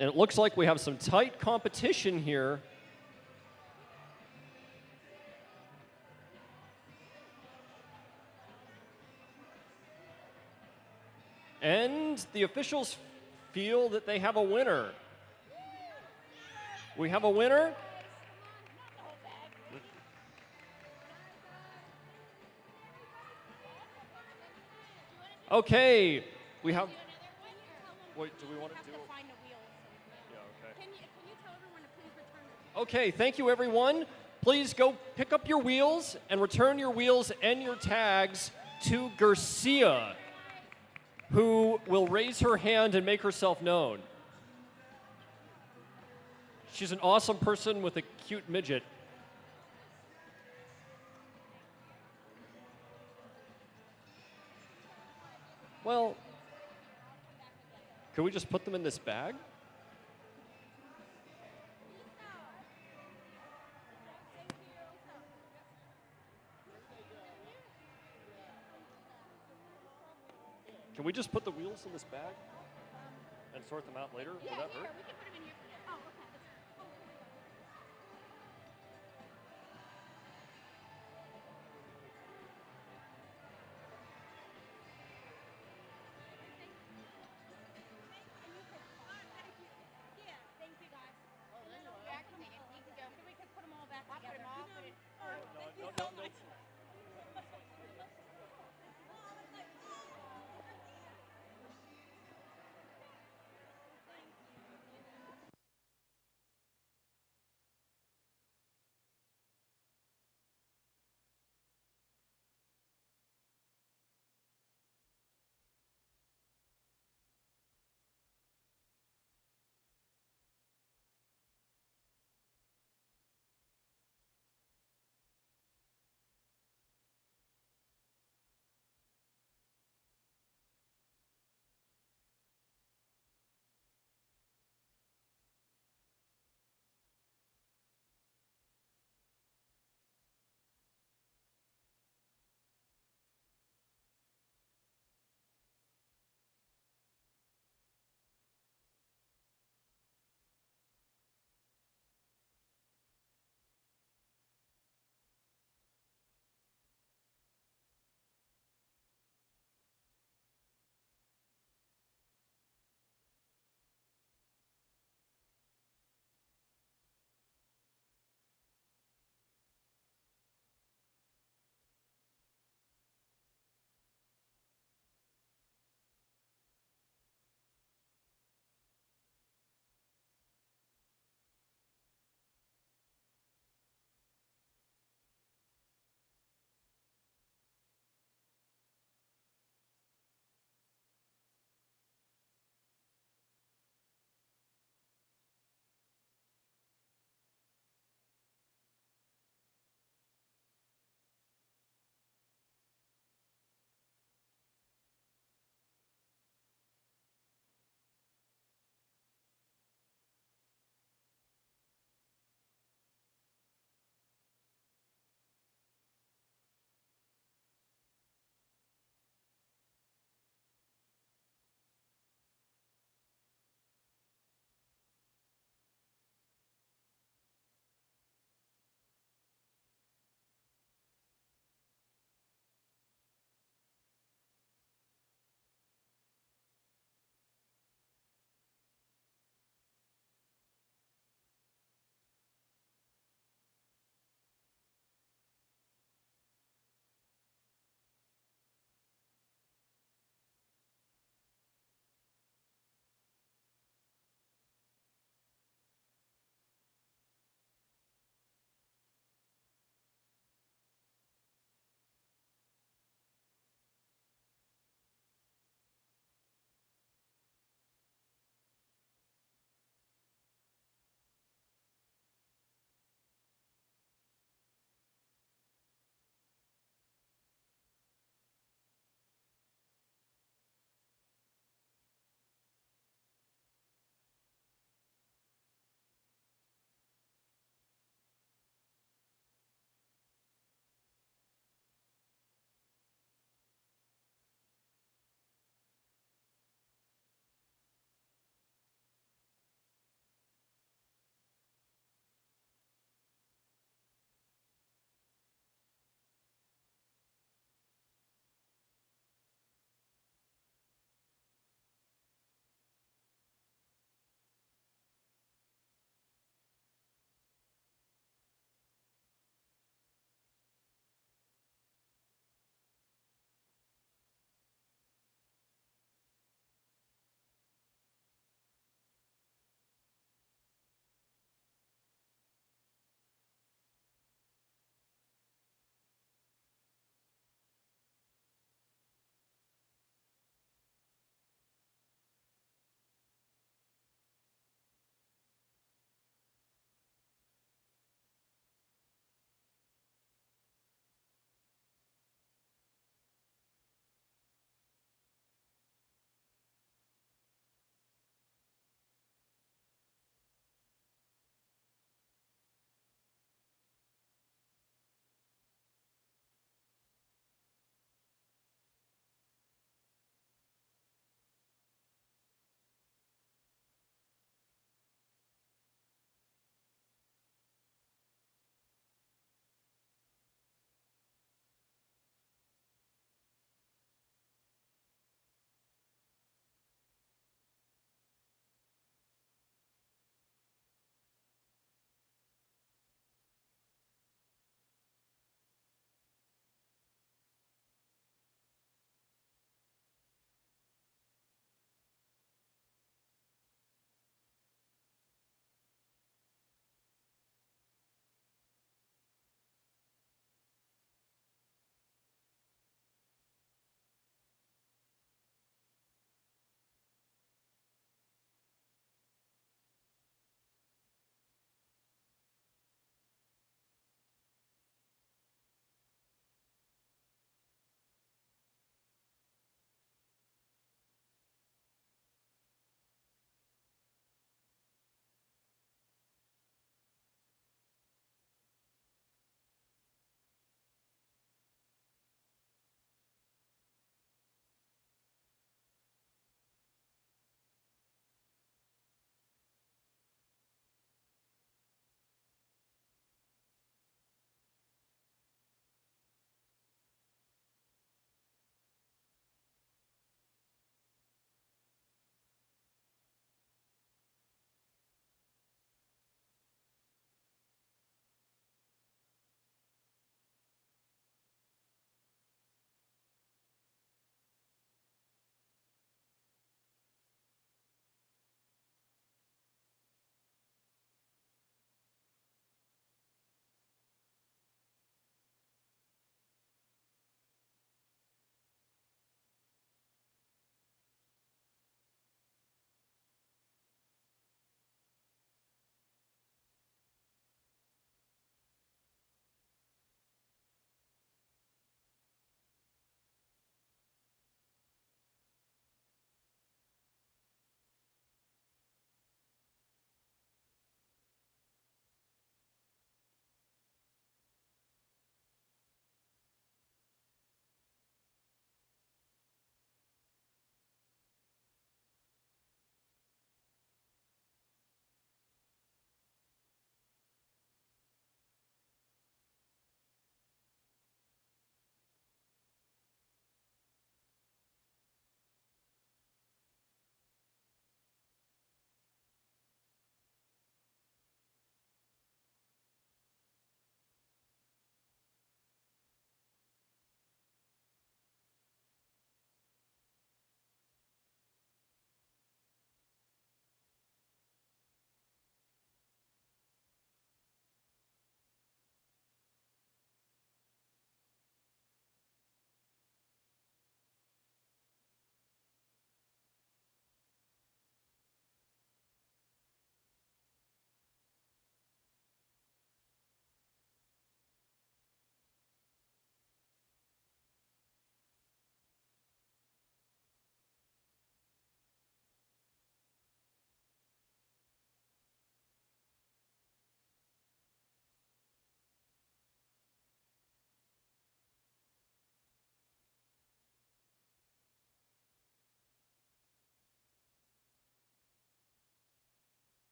And it looks like we have some tight competition here. And the officials feel that they have a winner. We have a winner. Okay, we have. Wait, do we want to do? Yeah, okay. Can you tell everyone to please return it? Okay, thank you, everyone. Please go pick up your wheels and return your wheels and your tags to Garcia, who will raise her hand and make herself known. She's an awesome person with a cute midget. Well, can we just put them in this bag? Can we just put the wheels in this bag and sort them out later? Will that hurt? We can put them in here for now. Oh, okay. Yeah, thank you guys. We could put them all back together. Thank you so much.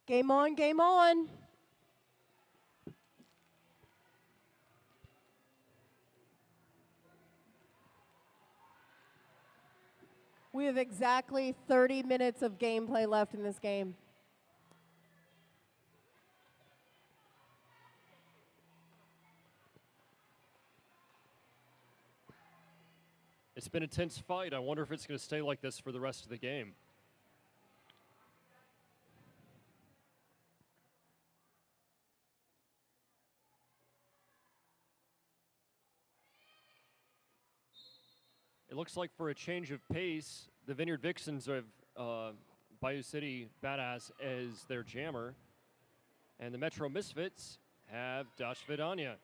Game on, game on. We have exactly 30 minutes of gameplay left in this game. It's been a tense fight. I wonder if it's going to stay like this for the rest of the game. It looks like for a change of pace, the Vineyard Vixens have Bayou City Badass as their jammer, and the Metro Misfits have Dash Vidania.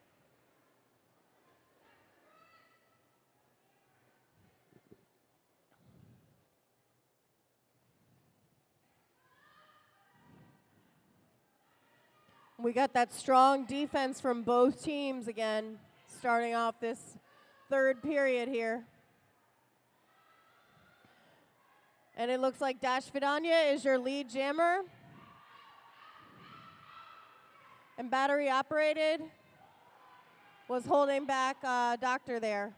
We got that strong defense from both teams again, starting off this third period here. And it looks like Dash Vidania is your lead jammer. And battery operated was holding back Doctor there.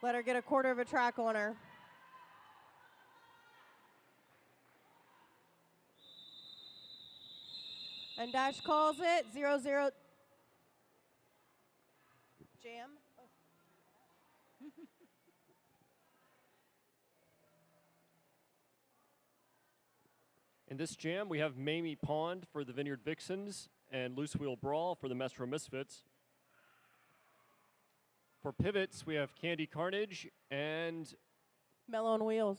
Let her get a quarter of a track on her. And Dash calls it 0-0 jam. In this jam, we have Mamie Pond for the Vineyard Vixens and Loose Wheel Brawl for the Metro Misfits. For pivots, we have Candy Carnage and Mellow on Wheels.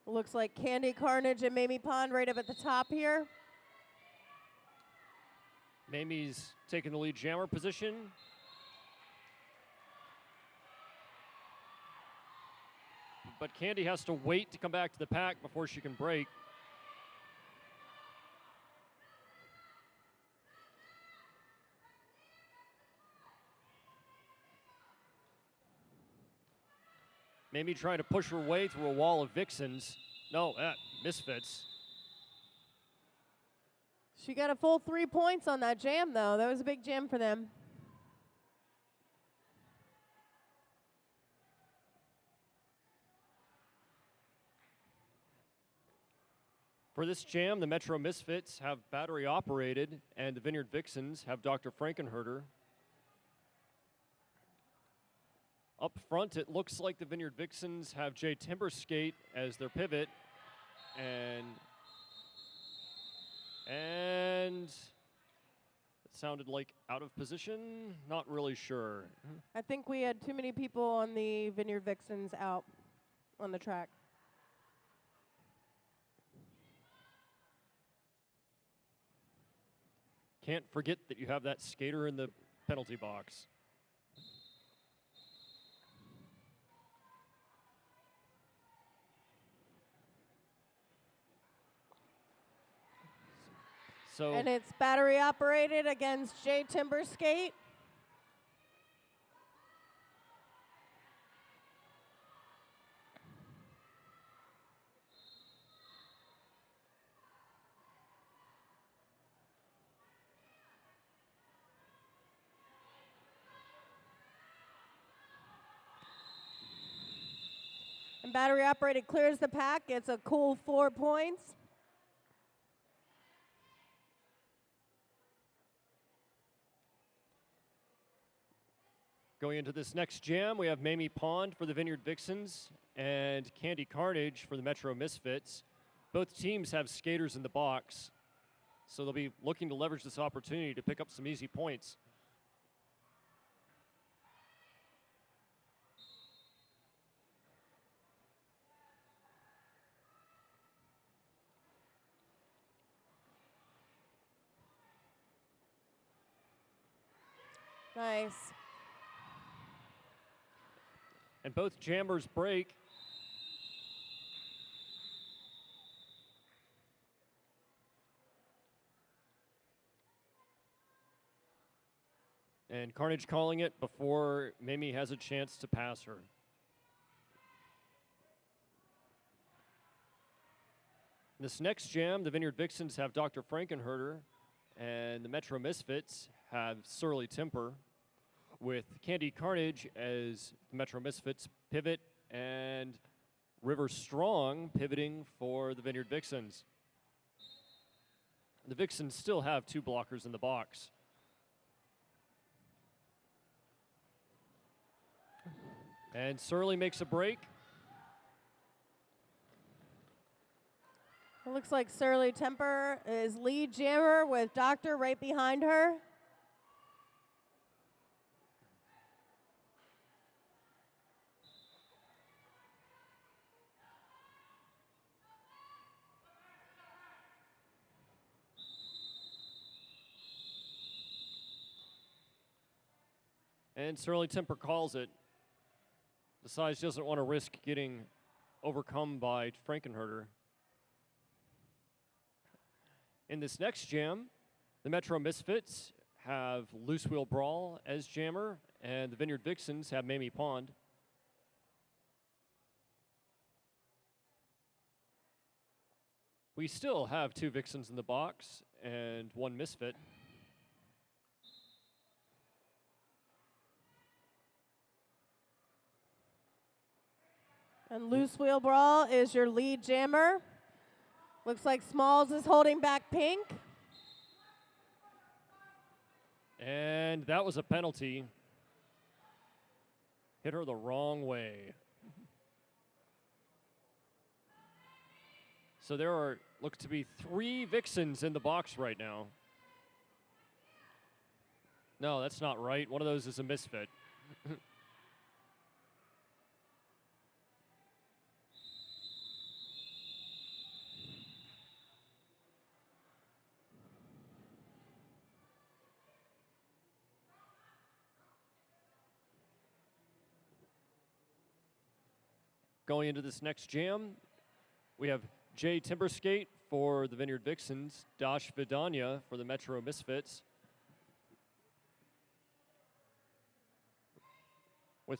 Looks like Candy Carnage and Mamie Pond right up at the top here. Mamie's taking the lead jammer position. But Candy has to wait to come back to the pack before she can break. Mamie trying to push her way through a wall of Vixens. No, Misfits. She got a full 3 points on that jam, though. That was a big jam for them. For this jam, the Metro Misfits have battery operated, and the Vineyard Vixens have Dr. Frankenherder. Up front, it looks like the Vineyard Vixens have Jay Timberskate as their pivot, and it sounded like out of position. Not really sure. I think we had too many people on the Vineyard Vixens out on the track. Can't forget that you have that skater in the penalty box. So And it's battery operated against Jay Timberskate. And battery operated clears the pack. Gets a cool 4 points. going into this next jam, we have Mamie Pond for the Vineyard Vixens and Candy Carnage for the Metro Misfits. Both teams have skaters in the box, so they'll be looking to leverage this opportunity to pick up some easy points. Nice. And both jammers break. And Carnage calling it before Mamie has a chance to pass her. This next jam, the Vineyard Vixens have Dr. Frankenherder, and the Metro Misfits have Surly Temper, with Candy Carnage as the Metro Misfits pivot and River Strong pivoting for the Vineyard Vixens. The Vixens still have 2 blockers in the box. And Surly makes a break. It looks like Surly Temper is lead jammer with Doctor right behind her. And Surly Temper calls it. Decides she doesn't want to risk getting overcome by Frankenherder. In this next jam, the Metro Misfits have Loose Wheel Brawl as jammer, and the Vineyard Vixens have Mamie Pond. We still have 2 Vixens in the box and 1 Misfit. And Loose Wheel Brawl is your lead jammer. Looks like Smalls is holding back Pink. And that was a penalty. Hit her the wrong way. So there looks to be 3 Vixens in the box right now. No, that's not right. One of those is a Misfit. Going into this next jam, we have Jay Timberskate for the Vineyard Vixens, Dash Vidania for the Metro Misfits. With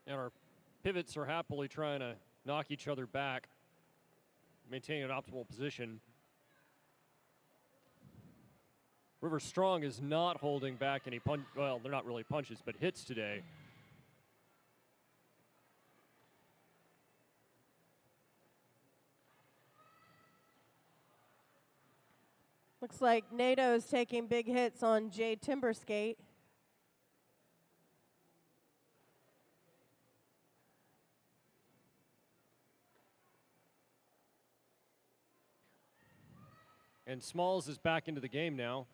and our pivots are happily trying to knock each other back, maintaining an optimal position. River Strong is not holding back any well, they're not really punches, but hits today. Looks like NATO's taking big hits on Jay Timberskate. And Smalls is back into the game now.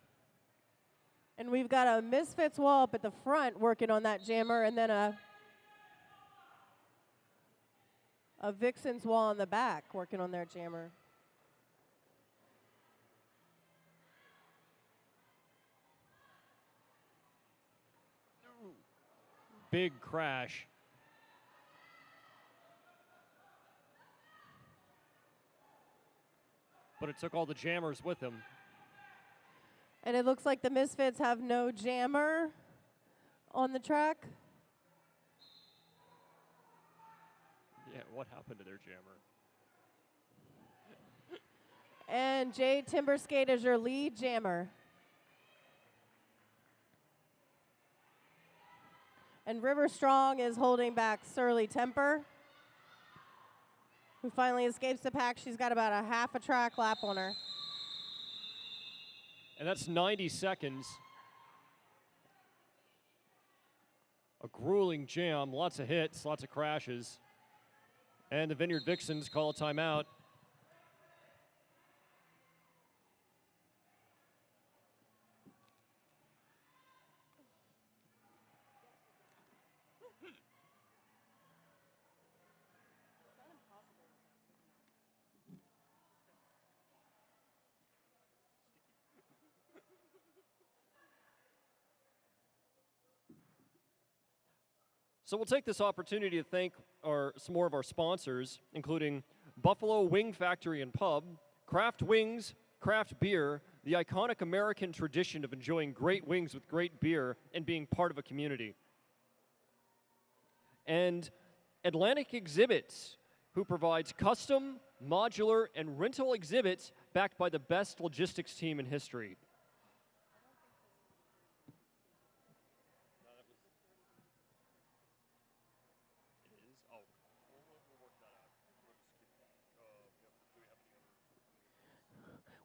And we've got a Misfits wall up at the front working on that jammer, and then a Vixens wall in the back working on their jammer. Big crash. But it took all the jammers with him. And it looks like the Misfits have no jammer on the track. Yeah, what happened to their jammer? And Jay Timberskate is your lead jammer. And River Strong is holding back Surly Temper, who finally escapes the pack. She's got about a half a track lap on her. And that's 90 seconds. A grueling jam, lots of hits, lots of crashes. And the Vineyard Vixens call a timeout. So we'll take this opportunity to thank some more of our sponsors, including Buffalo Wing Factory and Pub, Kraft Wings, Craft Beer, the iconic American tradition of enjoying great wings with great beer and being part of a community. And Atlantic Exhibits, who provides custom, modular, and rental exhibits backed by the best logistics team in history.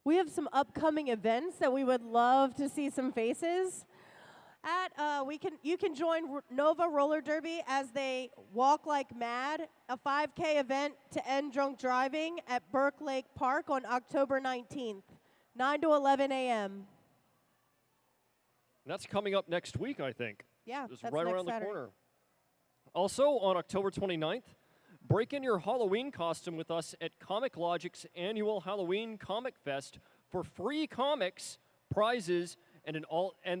We have some upcoming events that we would love to see some faces at. You can join Nova Roller Derby as they walk like mad, a 5K event to end drunk driving at Burke Lake Park on October 19th, 9 to 11 a.m. And that's coming up next week, I think. Yeah, Just that's right next around Saturday. the corner. Also, on October 29th, break in your Halloween costume with us at Comic Logic's annual Halloween Comic Fest for free comics, prizes, and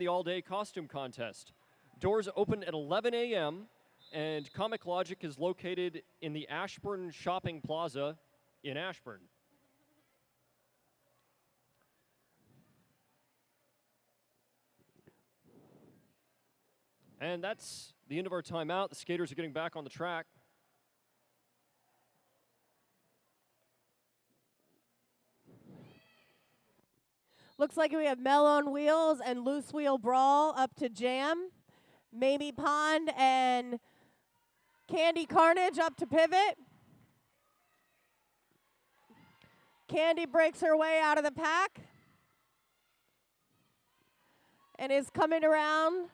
the all-day costume contest. Doors open at 11 a.m., and Comic Logic is located in the Ashburn Shopping Plaza in Ashburn. And that's the end of our timeout. The skaters are getting back on the track. Looks like we have Mel on Wheels and Loose Wheel Brawl up to jam. Mamie Pond and Candy Carnage up to pivot. Candy breaks her way out of the pack and is coming around.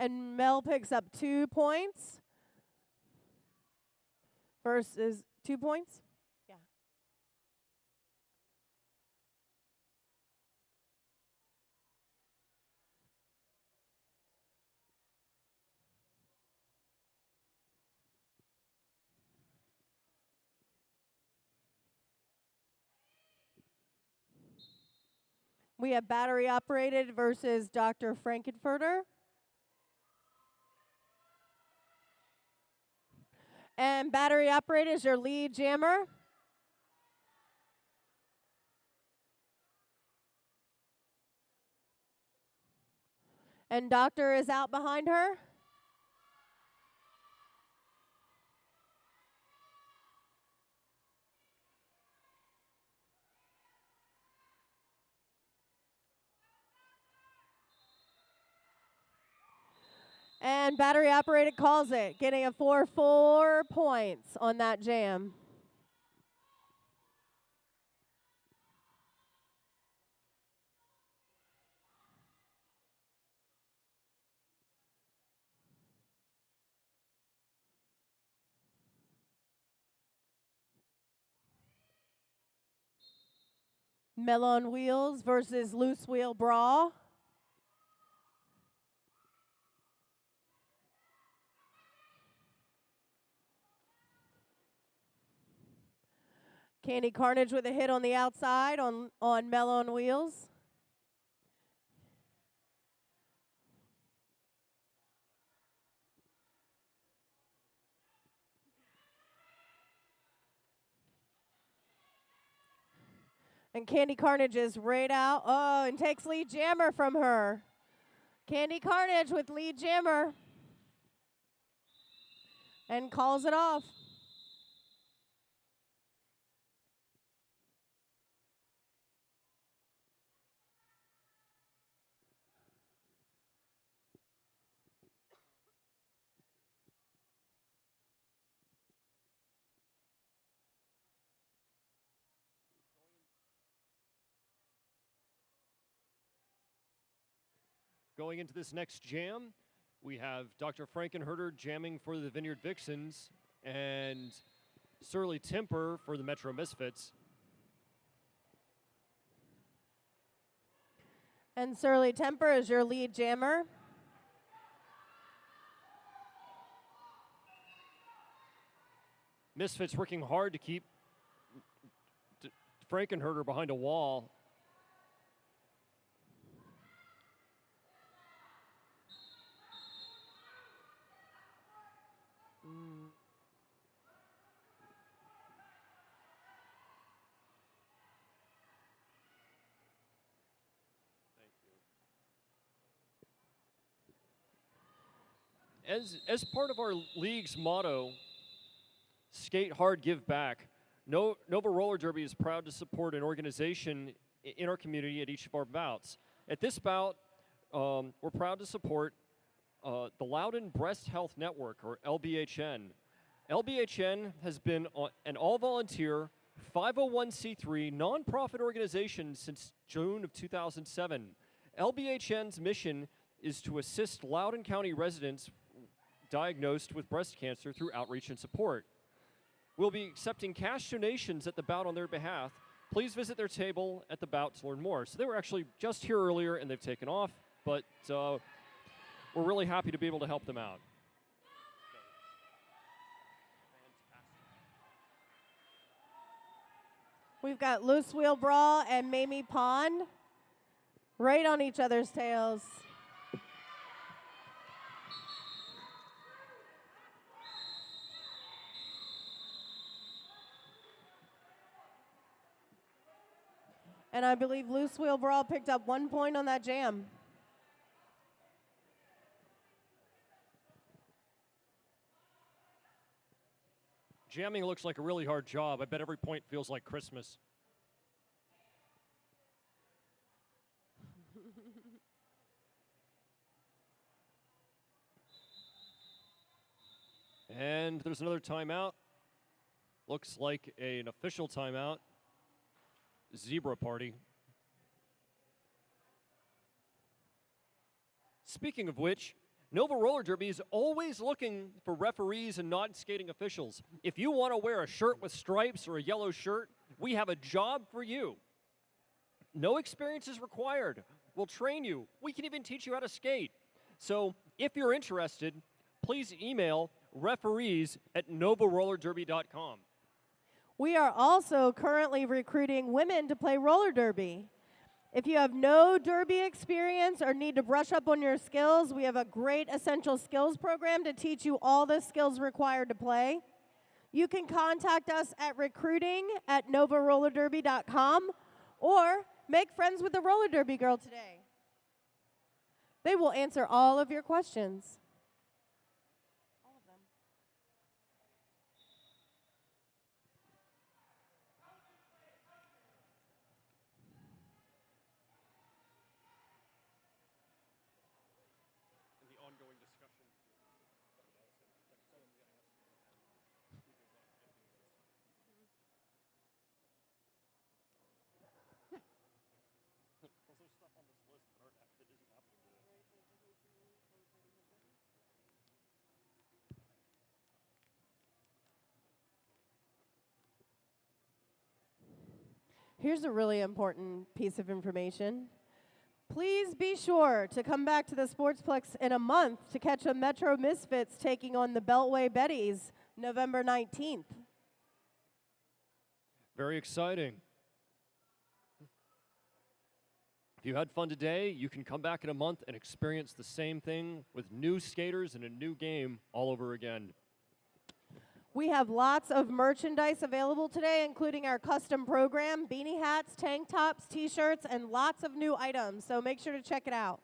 And Mel picks up 2 points versus 2 points. Yeah. We have battery operated versus Dr. Frankenfurter. And battery operated is your lead jammer. And Doctor is out behind her. And battery operated calls it, getting a 4 points on that jam. Melon Wheels versus Loose Wheel Brawl. Candy Carnage with a hit on the outside on Melon Wheels. And Candy Carnage is right out. Oh, and takes lead jammer from her. Candy Carnage with lead jammer. And calls it off. Going into this next jam, we have Dr. Frankenherder jamming for the Vineyard Vixens and Surly Temper for the Metro Misfits. And Surly Temper is your lead jammer. Misfits working hard to keep Frankenherder behind a wall. As part of our league's motto, skate hard, give back, Nova Roller Derby is proud to support an organization in our community at each of our bouts. At this bout, we're proud to support the Loudoun Breast Health Network, or LBHN. LBHN has been an all-volunteer 501c3 nonprofit organization since June of 2007. LBHN's mission is to assist Loudoun County residents diagnosed with breast cancer through outreach and support. We'll be accepting cash donations at the bout on their behalf. Please visit their table at the bout to learn more. So they were actually just here earlier and they've taken off, but we're really happy to be able to help them out. We've got Loose Wheel Brawl and Mamie Pond right on each other's tails. And I believe Loose Wheel Brawl picked up 1 point on that jam. Jamming looks like a really hard job. I bet every point feels like Christmas. And there's another timeout. Looks like an official timeout. Zebra party. Speaking of which, Nova Roller Derby is always looking for referees and non-skating officials. If you want to wear a shirt with stripes or a yellow shirt, we have a job for you. No experience is required. We'll train you. We can even teach you how to skate. So if you're interested, please email referees@novarollerderby.com. We are also currently recruiting women to play roller derby. If you have no derby experience or need to brush up on your skills, we have a great essential skills program to teach you all the skills required to play. You can contact us at recruiting@novarollerderby.com or make friends with the roller derby girl today. They will answer all of your questions. Here's a really important piece of information. Please be sure to come back to the Sportsplex in a month to catch a Metro Misfits taking on the Beltway Betties November 19th. Very exciting. If you had fun today, you can come back in a month and experience the same thing with new skaters and a new game all over again. We have lots of merchandise available today, including our custom program, beanie hats, tank tops, t-shirts, and lots of new items, so make sure to check it out.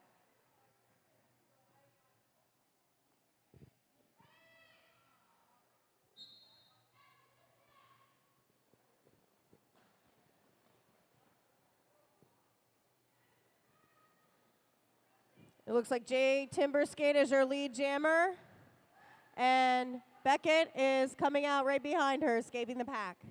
It looks like Jay Timberskate is your lead jammer, and Beckett is coming out right behind her, escaping the pack.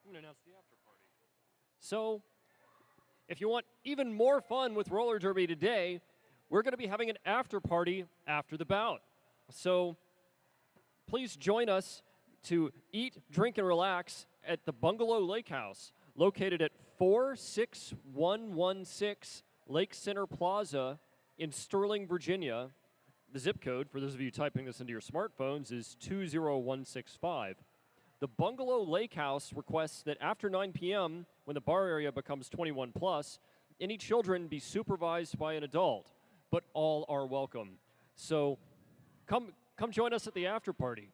I'm going to announce the after party. So, if you want even more fun with roller derby today, we're going to be having an after party after the bout. So, please join us to eat, drink, and relax at the Bungalow Lake House, located at 46116 Lake Center Plaza in Sterling, Virginia. The zip code, for those of you typing this into your smartphones, is 20165. The Bungalow Lake House requests that after 9 p.m., when the bar area becomes 21 plus, any children be supervised by an adult, but all are welcome. So come join us at the after party.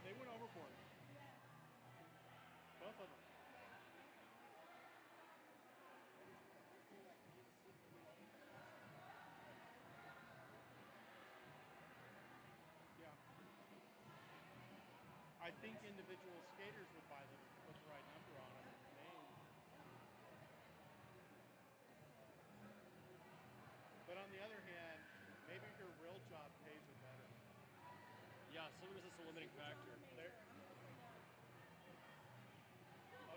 They went overboard. Both of them. Yeah. I think individual skaters would buy them if you put the right number on them. But on the other hand, maybe your real job pays are better. Yeah, sometimes it's a limiting factor. There.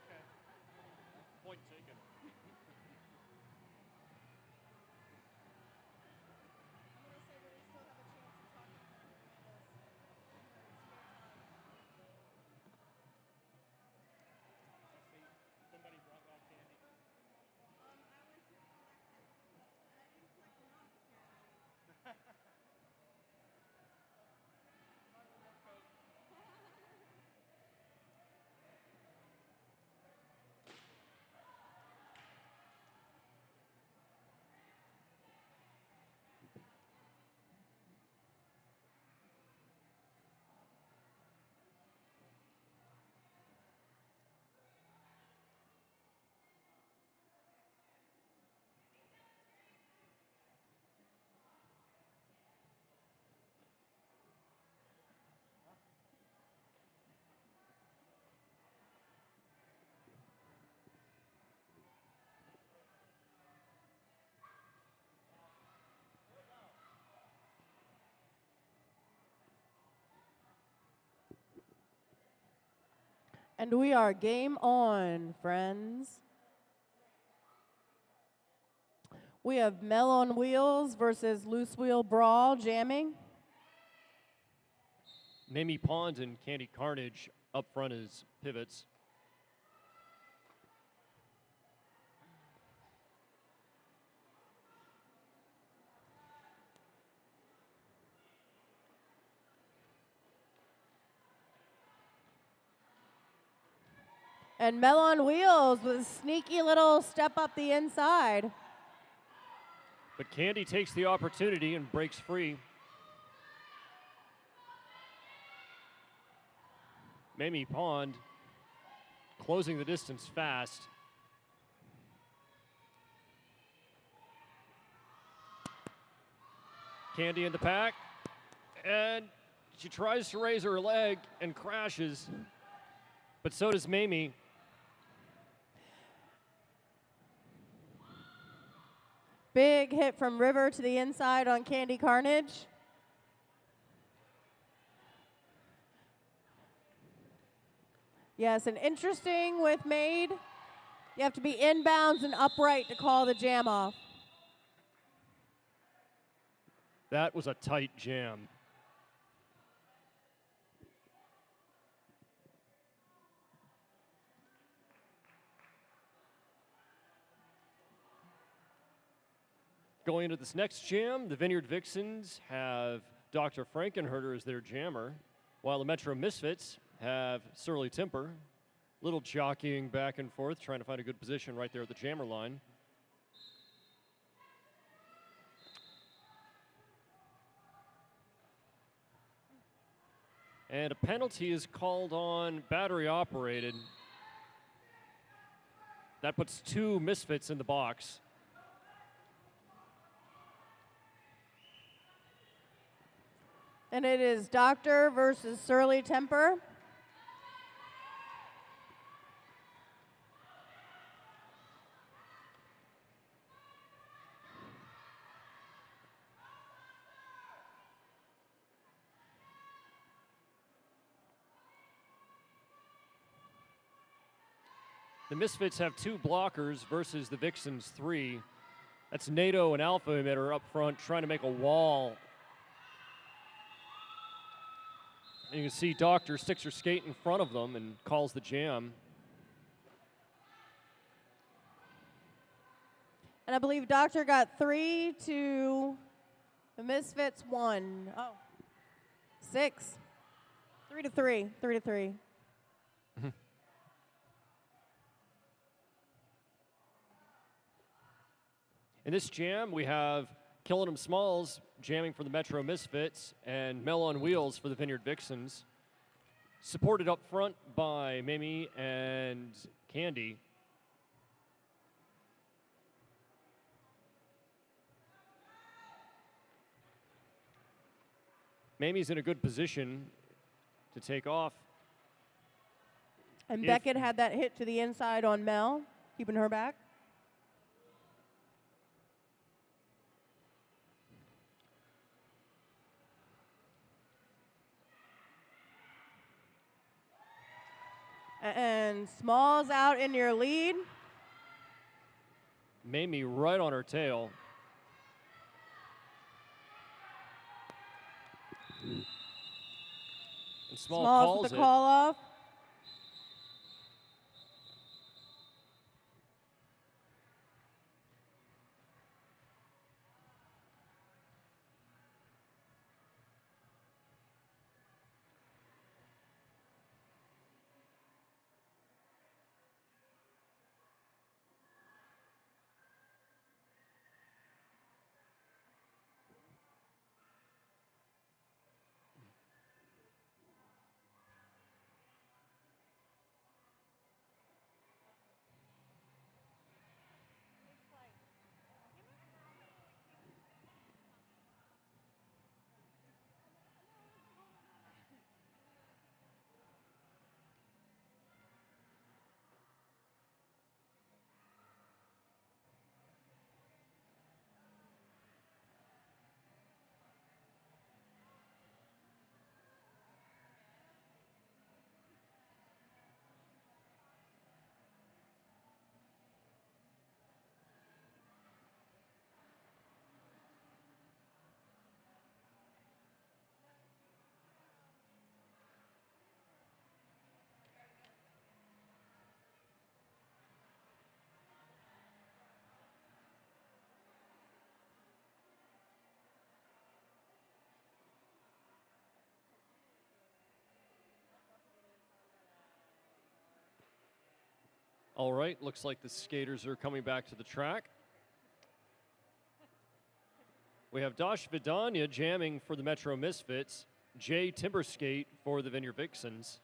Okay. Point taken. Somebody brought back candy. And we are game on, friends. We have Mel on Wheels versus Loose Wheel Brawl jamming. Mamie Pond and Candy Carnage up front as pivots. And Mel on Wheels with a sneaky little step up the inside. But Candy takes the opportunity and breaks free. Mamie Pond closing the distance fast. Candy in the pack, and she tries to raise her leg and crashes, but so does Mamie. Big hit from River to the inside on Candy Carnage. Yes, and interesting with Made, you have to be inbounds and upright to call the jam off. That was a tight jam. Going into this next jam, the Vineyard Vixens have Dr. Frankenherder as their jammer, while the Metro Misfits have Surly Temper. Little jockeying back and forth, trying to find a good position right there at the jammer line. And a penalty is called on battery operated. That puts 2 Misfits in the box. And it is Doctor versus Surly Temper. The Misfits have 2 blockers versus the Vixens 3. That's NATO and Alpha Emitter up front trying to make a wall. And you can see Doctor sticks her skate in front of them and calls the jam. And I believe Doctor got 3 to the Misfits 1. Oh, 6. 3 to 3. 3 to 3. In this jam, we have Killing 'Em Smalls jamming for the Metro Misfits and Mel on Wheels for the Vineyard Vixens. Supported up front by Mamie and Candy. Mamie's in a good position to take off. And If- Beckett had that hit to the inside on Mel, keeping her back. And Smalls out in your lead. Mamie right on her tail. And Small Smalls calls with the it. call off. All right, looks like the skaters are coming back to the track. We have Dash Vidania jamming for the Metro Misfits, Jay Timberskate for the Vineyard Vixens.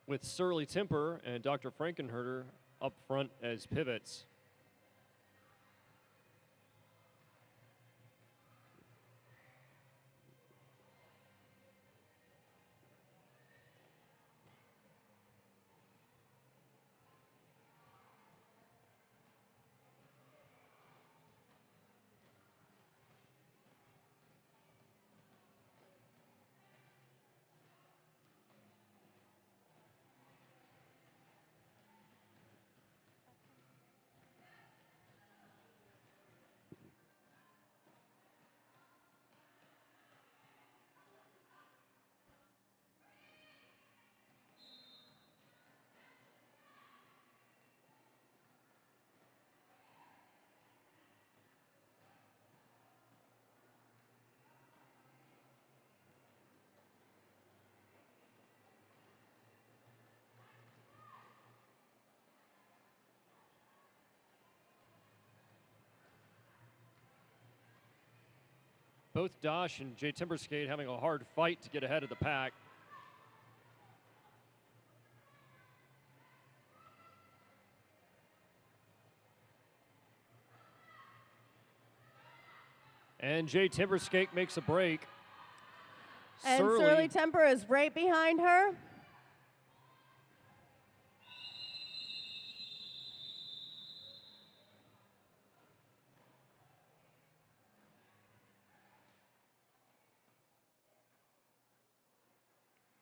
With Surly Temper and Dr. Frankenherder up front as pivots. Both Dash and Jay Timberskate having a hard fight to get ahead of the pack. And Jay Timberskate makes a break. And Surly Temper is right behind her.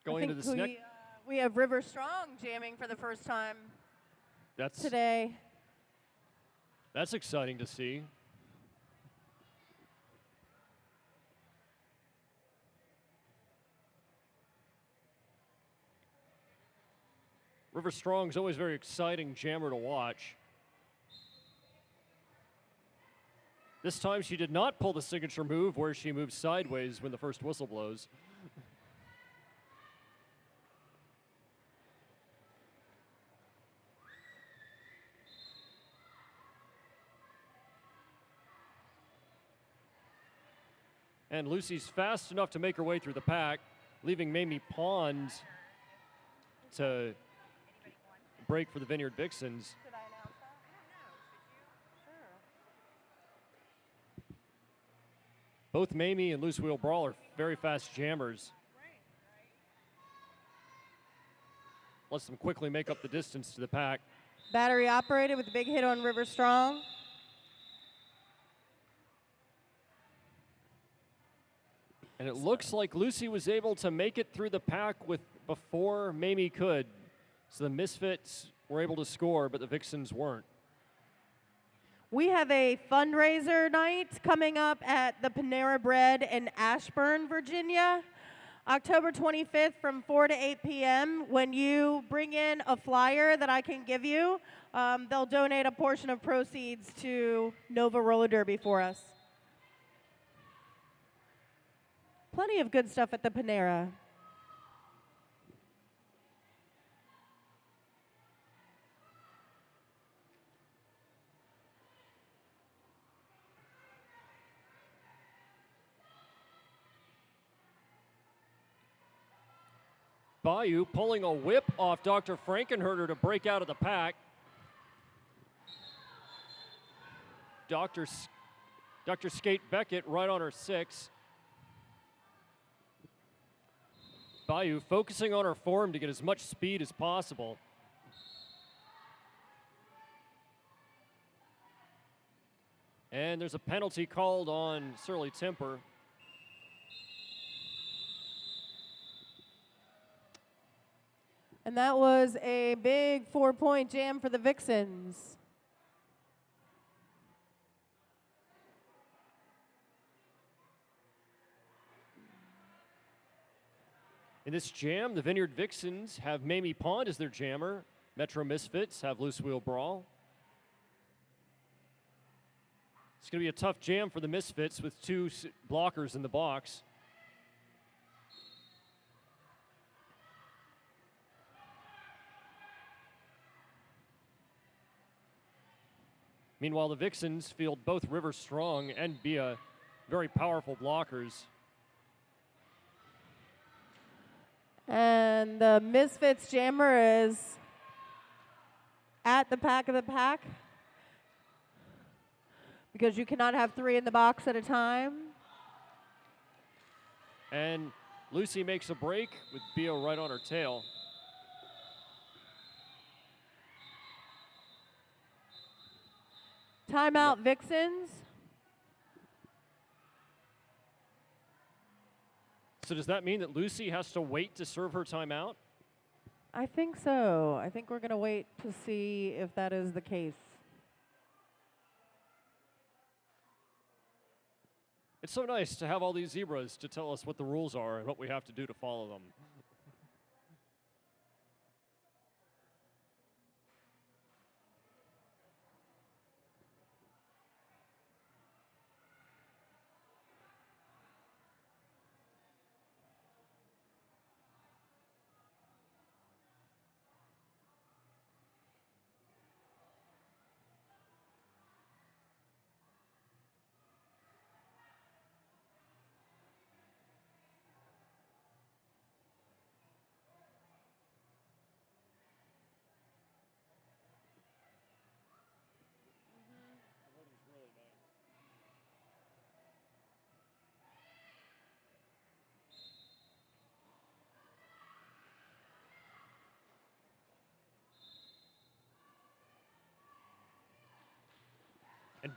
Going into the next. We have River Strong jamming for the first time today. That's exciting to see. River Strong's always a very exciting jammer to watch. This time she did not pull the signature move where she moves sideways when the first whistle blows. And Lucy's fast enough to make her way through the pack, leaving Mamie Pond to break for the Vineyard Vixens. Should I announce that? I don't know. Should you? Sure. Both Mamie and Loose Wheel Brawl are very fast jammers. Lets them quickly make up the distance to the pack. Battery operated with a big hit on River Strong. And it looks like Lucy was able to make it through the pack before Mamie could. So the Misfits were able to score, but the Vixens weren't. We have a fundraiser night coming up at the Panera Bread in Ashburn, Virginia, October 25th from 4 to 8 p.m. When you bring in a flyer that I can give you, they'll donate a portion of proceeds to Nova Roller Derby for us. Plenty of good stuff at the Panera. Bayou pulling a whip off Dr. Frankenherder to break out of the pack. Dr. Skate Beckett right on her 6. Bayou focusing on her form to get as much speed as possible. And there's a penalty called on Surly Temper. And that was a big 4-point jam for the Vixens. In this jam, the Vineyard Vixens have Mamie Pond as their jammer. Metro Misfits have Loose Wheel Brawl. It's going to be a tough jam for the Misfits with 2 blockers in the box. Meanwhile, the Vixens field both River Strong and Bia, very powerful blockers. And the Misfits jammer is at the pack of the pack because you cannot have 3 in the box at a time. And Lucy makes a break with Bia right on her tail. Timeout, Vixens. So does that mean that Lucy has to wait to serve her timeout? I think so. I think we're going to wait to see if that is the case. It's so nice to have all these zebras to tell us what the rules are and what we have to do to follow them.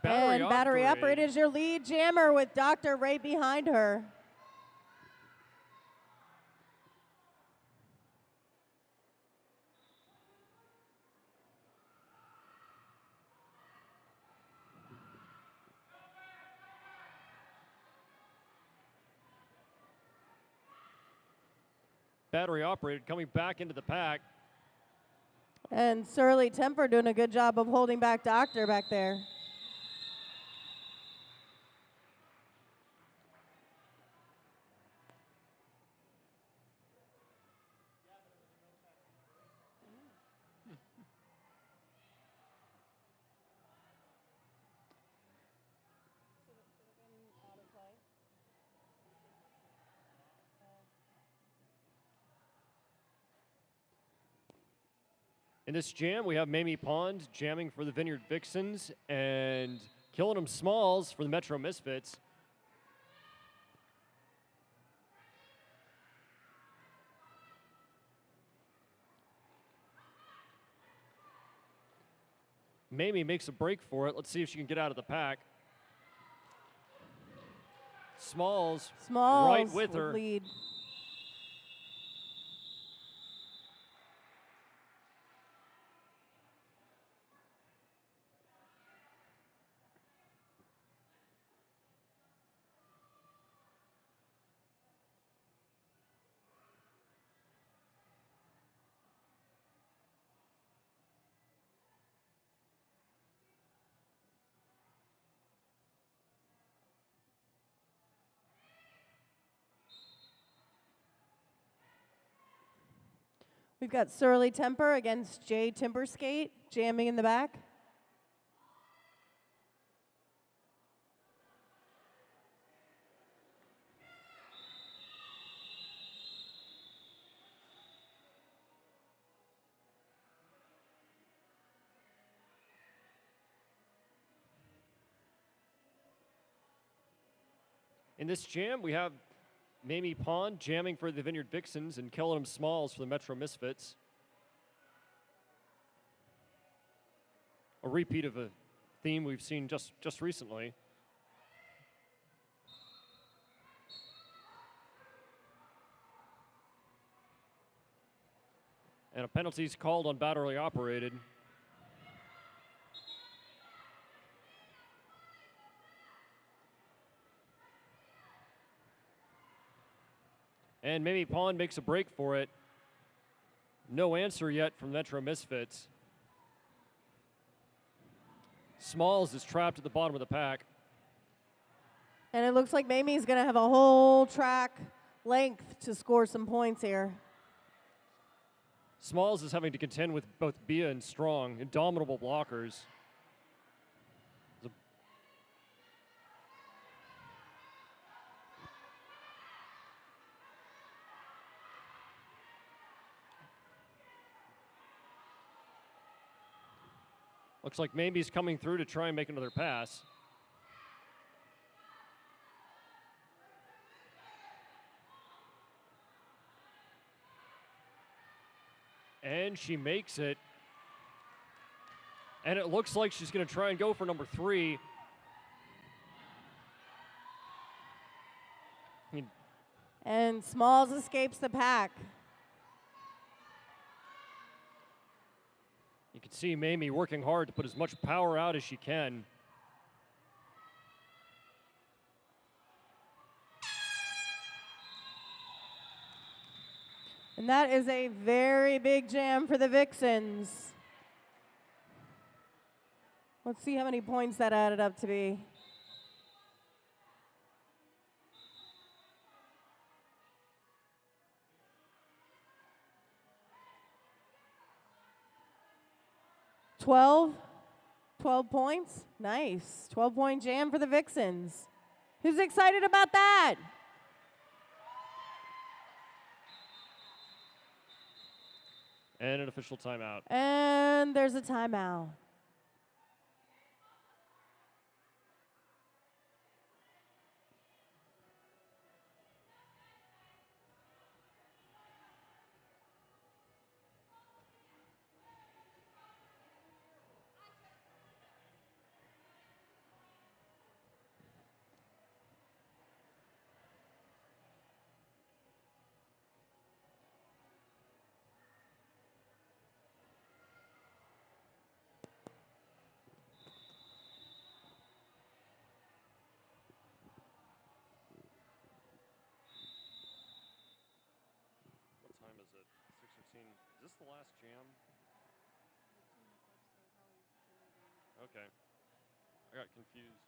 And battery operated is your lead jammer with Dr. right behind her. Battery operated coming back into the pack. And Surly Temper doing a good job of holding back Doctor back there. In this jam, we have Mamie Pond jamming for the Vineyard Vixens and Killing 'Em Smalls for the Metro Misfits. Mamie makes a break for it. Let's see if she can get out of the pack. Smalls right with her. Lead. We've got Surly Temper against Jay Timberskate jamming in the back. In this jam, we have Mamie Pond jamming for the Vineyard Vixens and Killing 'Em Smalls for the Metro Misfits. A repeat of a theme we've seen just recently. And a penalty's called on battery operated. And Mamie Pond makes a break for it. No answer yet from Metro Misfits. Smalls is trapped at the bottom of the pack. And it looks like Mamie's going to have a whole track length to score some points here. Smalls is having to contend with both Bia and Strong, indomitable blockers. Looks like Mamie's coming through to try and make another pass. And she makes it. And it looks like she's going to try and go for number 3. And Smalls escapes the pack. You can see Mamie working hard to put as much power out as she can. And that is a very big jam for the Vixens. Let's see how many points that added up to be. $12 points. Nice. 12-point jam for the Vixens. Who's excited about that? And an official timeout. And there's a timeout. What time is it? 6:15. Is this the last jam? Okay. I got confused.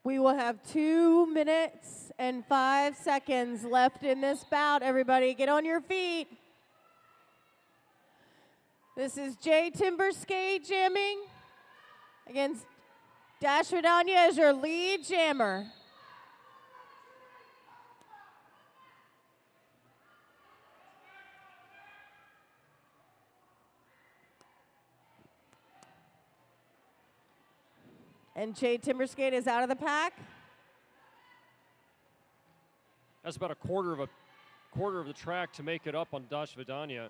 We will have 2 minutes and 5 seconds left in this bout. Everybody, get on your feet. This is Jay Timberskate jamming against Dash Vidania as your lead jammer. And Jay Timberskate is out of the pack. That's about a quarter of the track to make it up on Dash Vidania.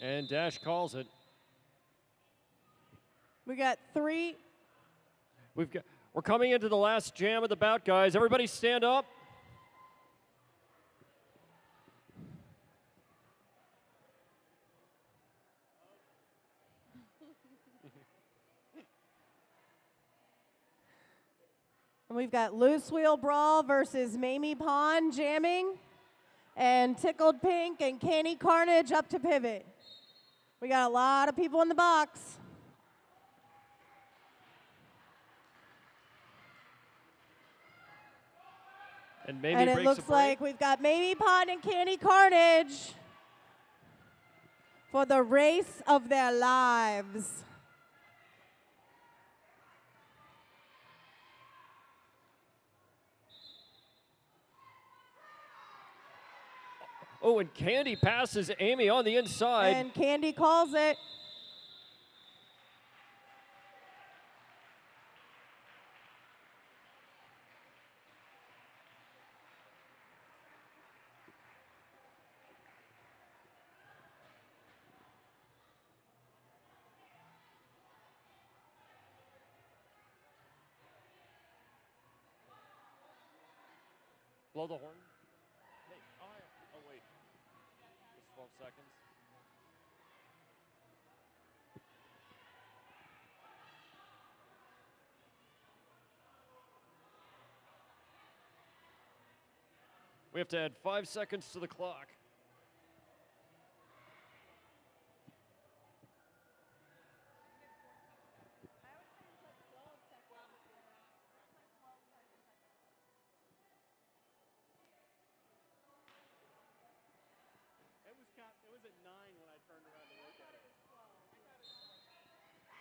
And Dash calls it. We got 3. We're coming into the last jam of the bout, guys. Everybody stand up. And we've got Loose Wheel Brawl versus Mamie Pond jamming, and Tickled Pink and Candy Carnage up to pivot. We got a lot of people in the box. And Mamie And it breaks a looks break. like we've got Mamie Pond and Candy Carnage for the race of their lives. Oh, and Candy passes Amy on the inside. And Candy calls it. Blow the horn. Hey, oh wait. Just 12 seconds. We have to add 5 seconds to the clock.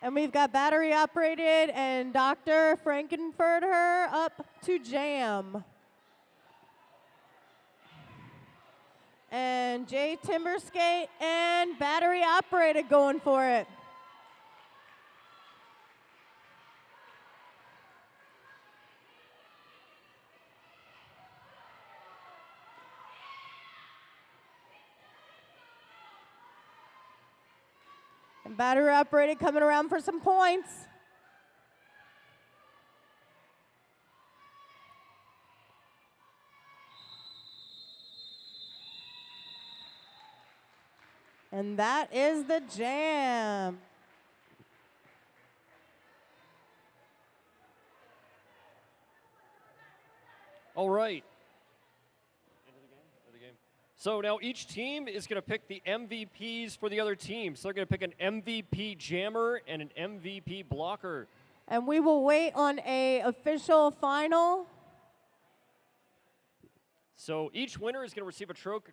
And we've got battery operated and Dr. Frankenfurter up to jam. And Jay Timberskate and battery operated going for it. And battery operated coming around for some points. And that is the jam. All right. End of the game. So now each team is going to pick the MVPs for the other team. So they're going to pick an MVP jammer and an MVP blocker. And we will wait on a official final. So each winner is going to receive a trophy.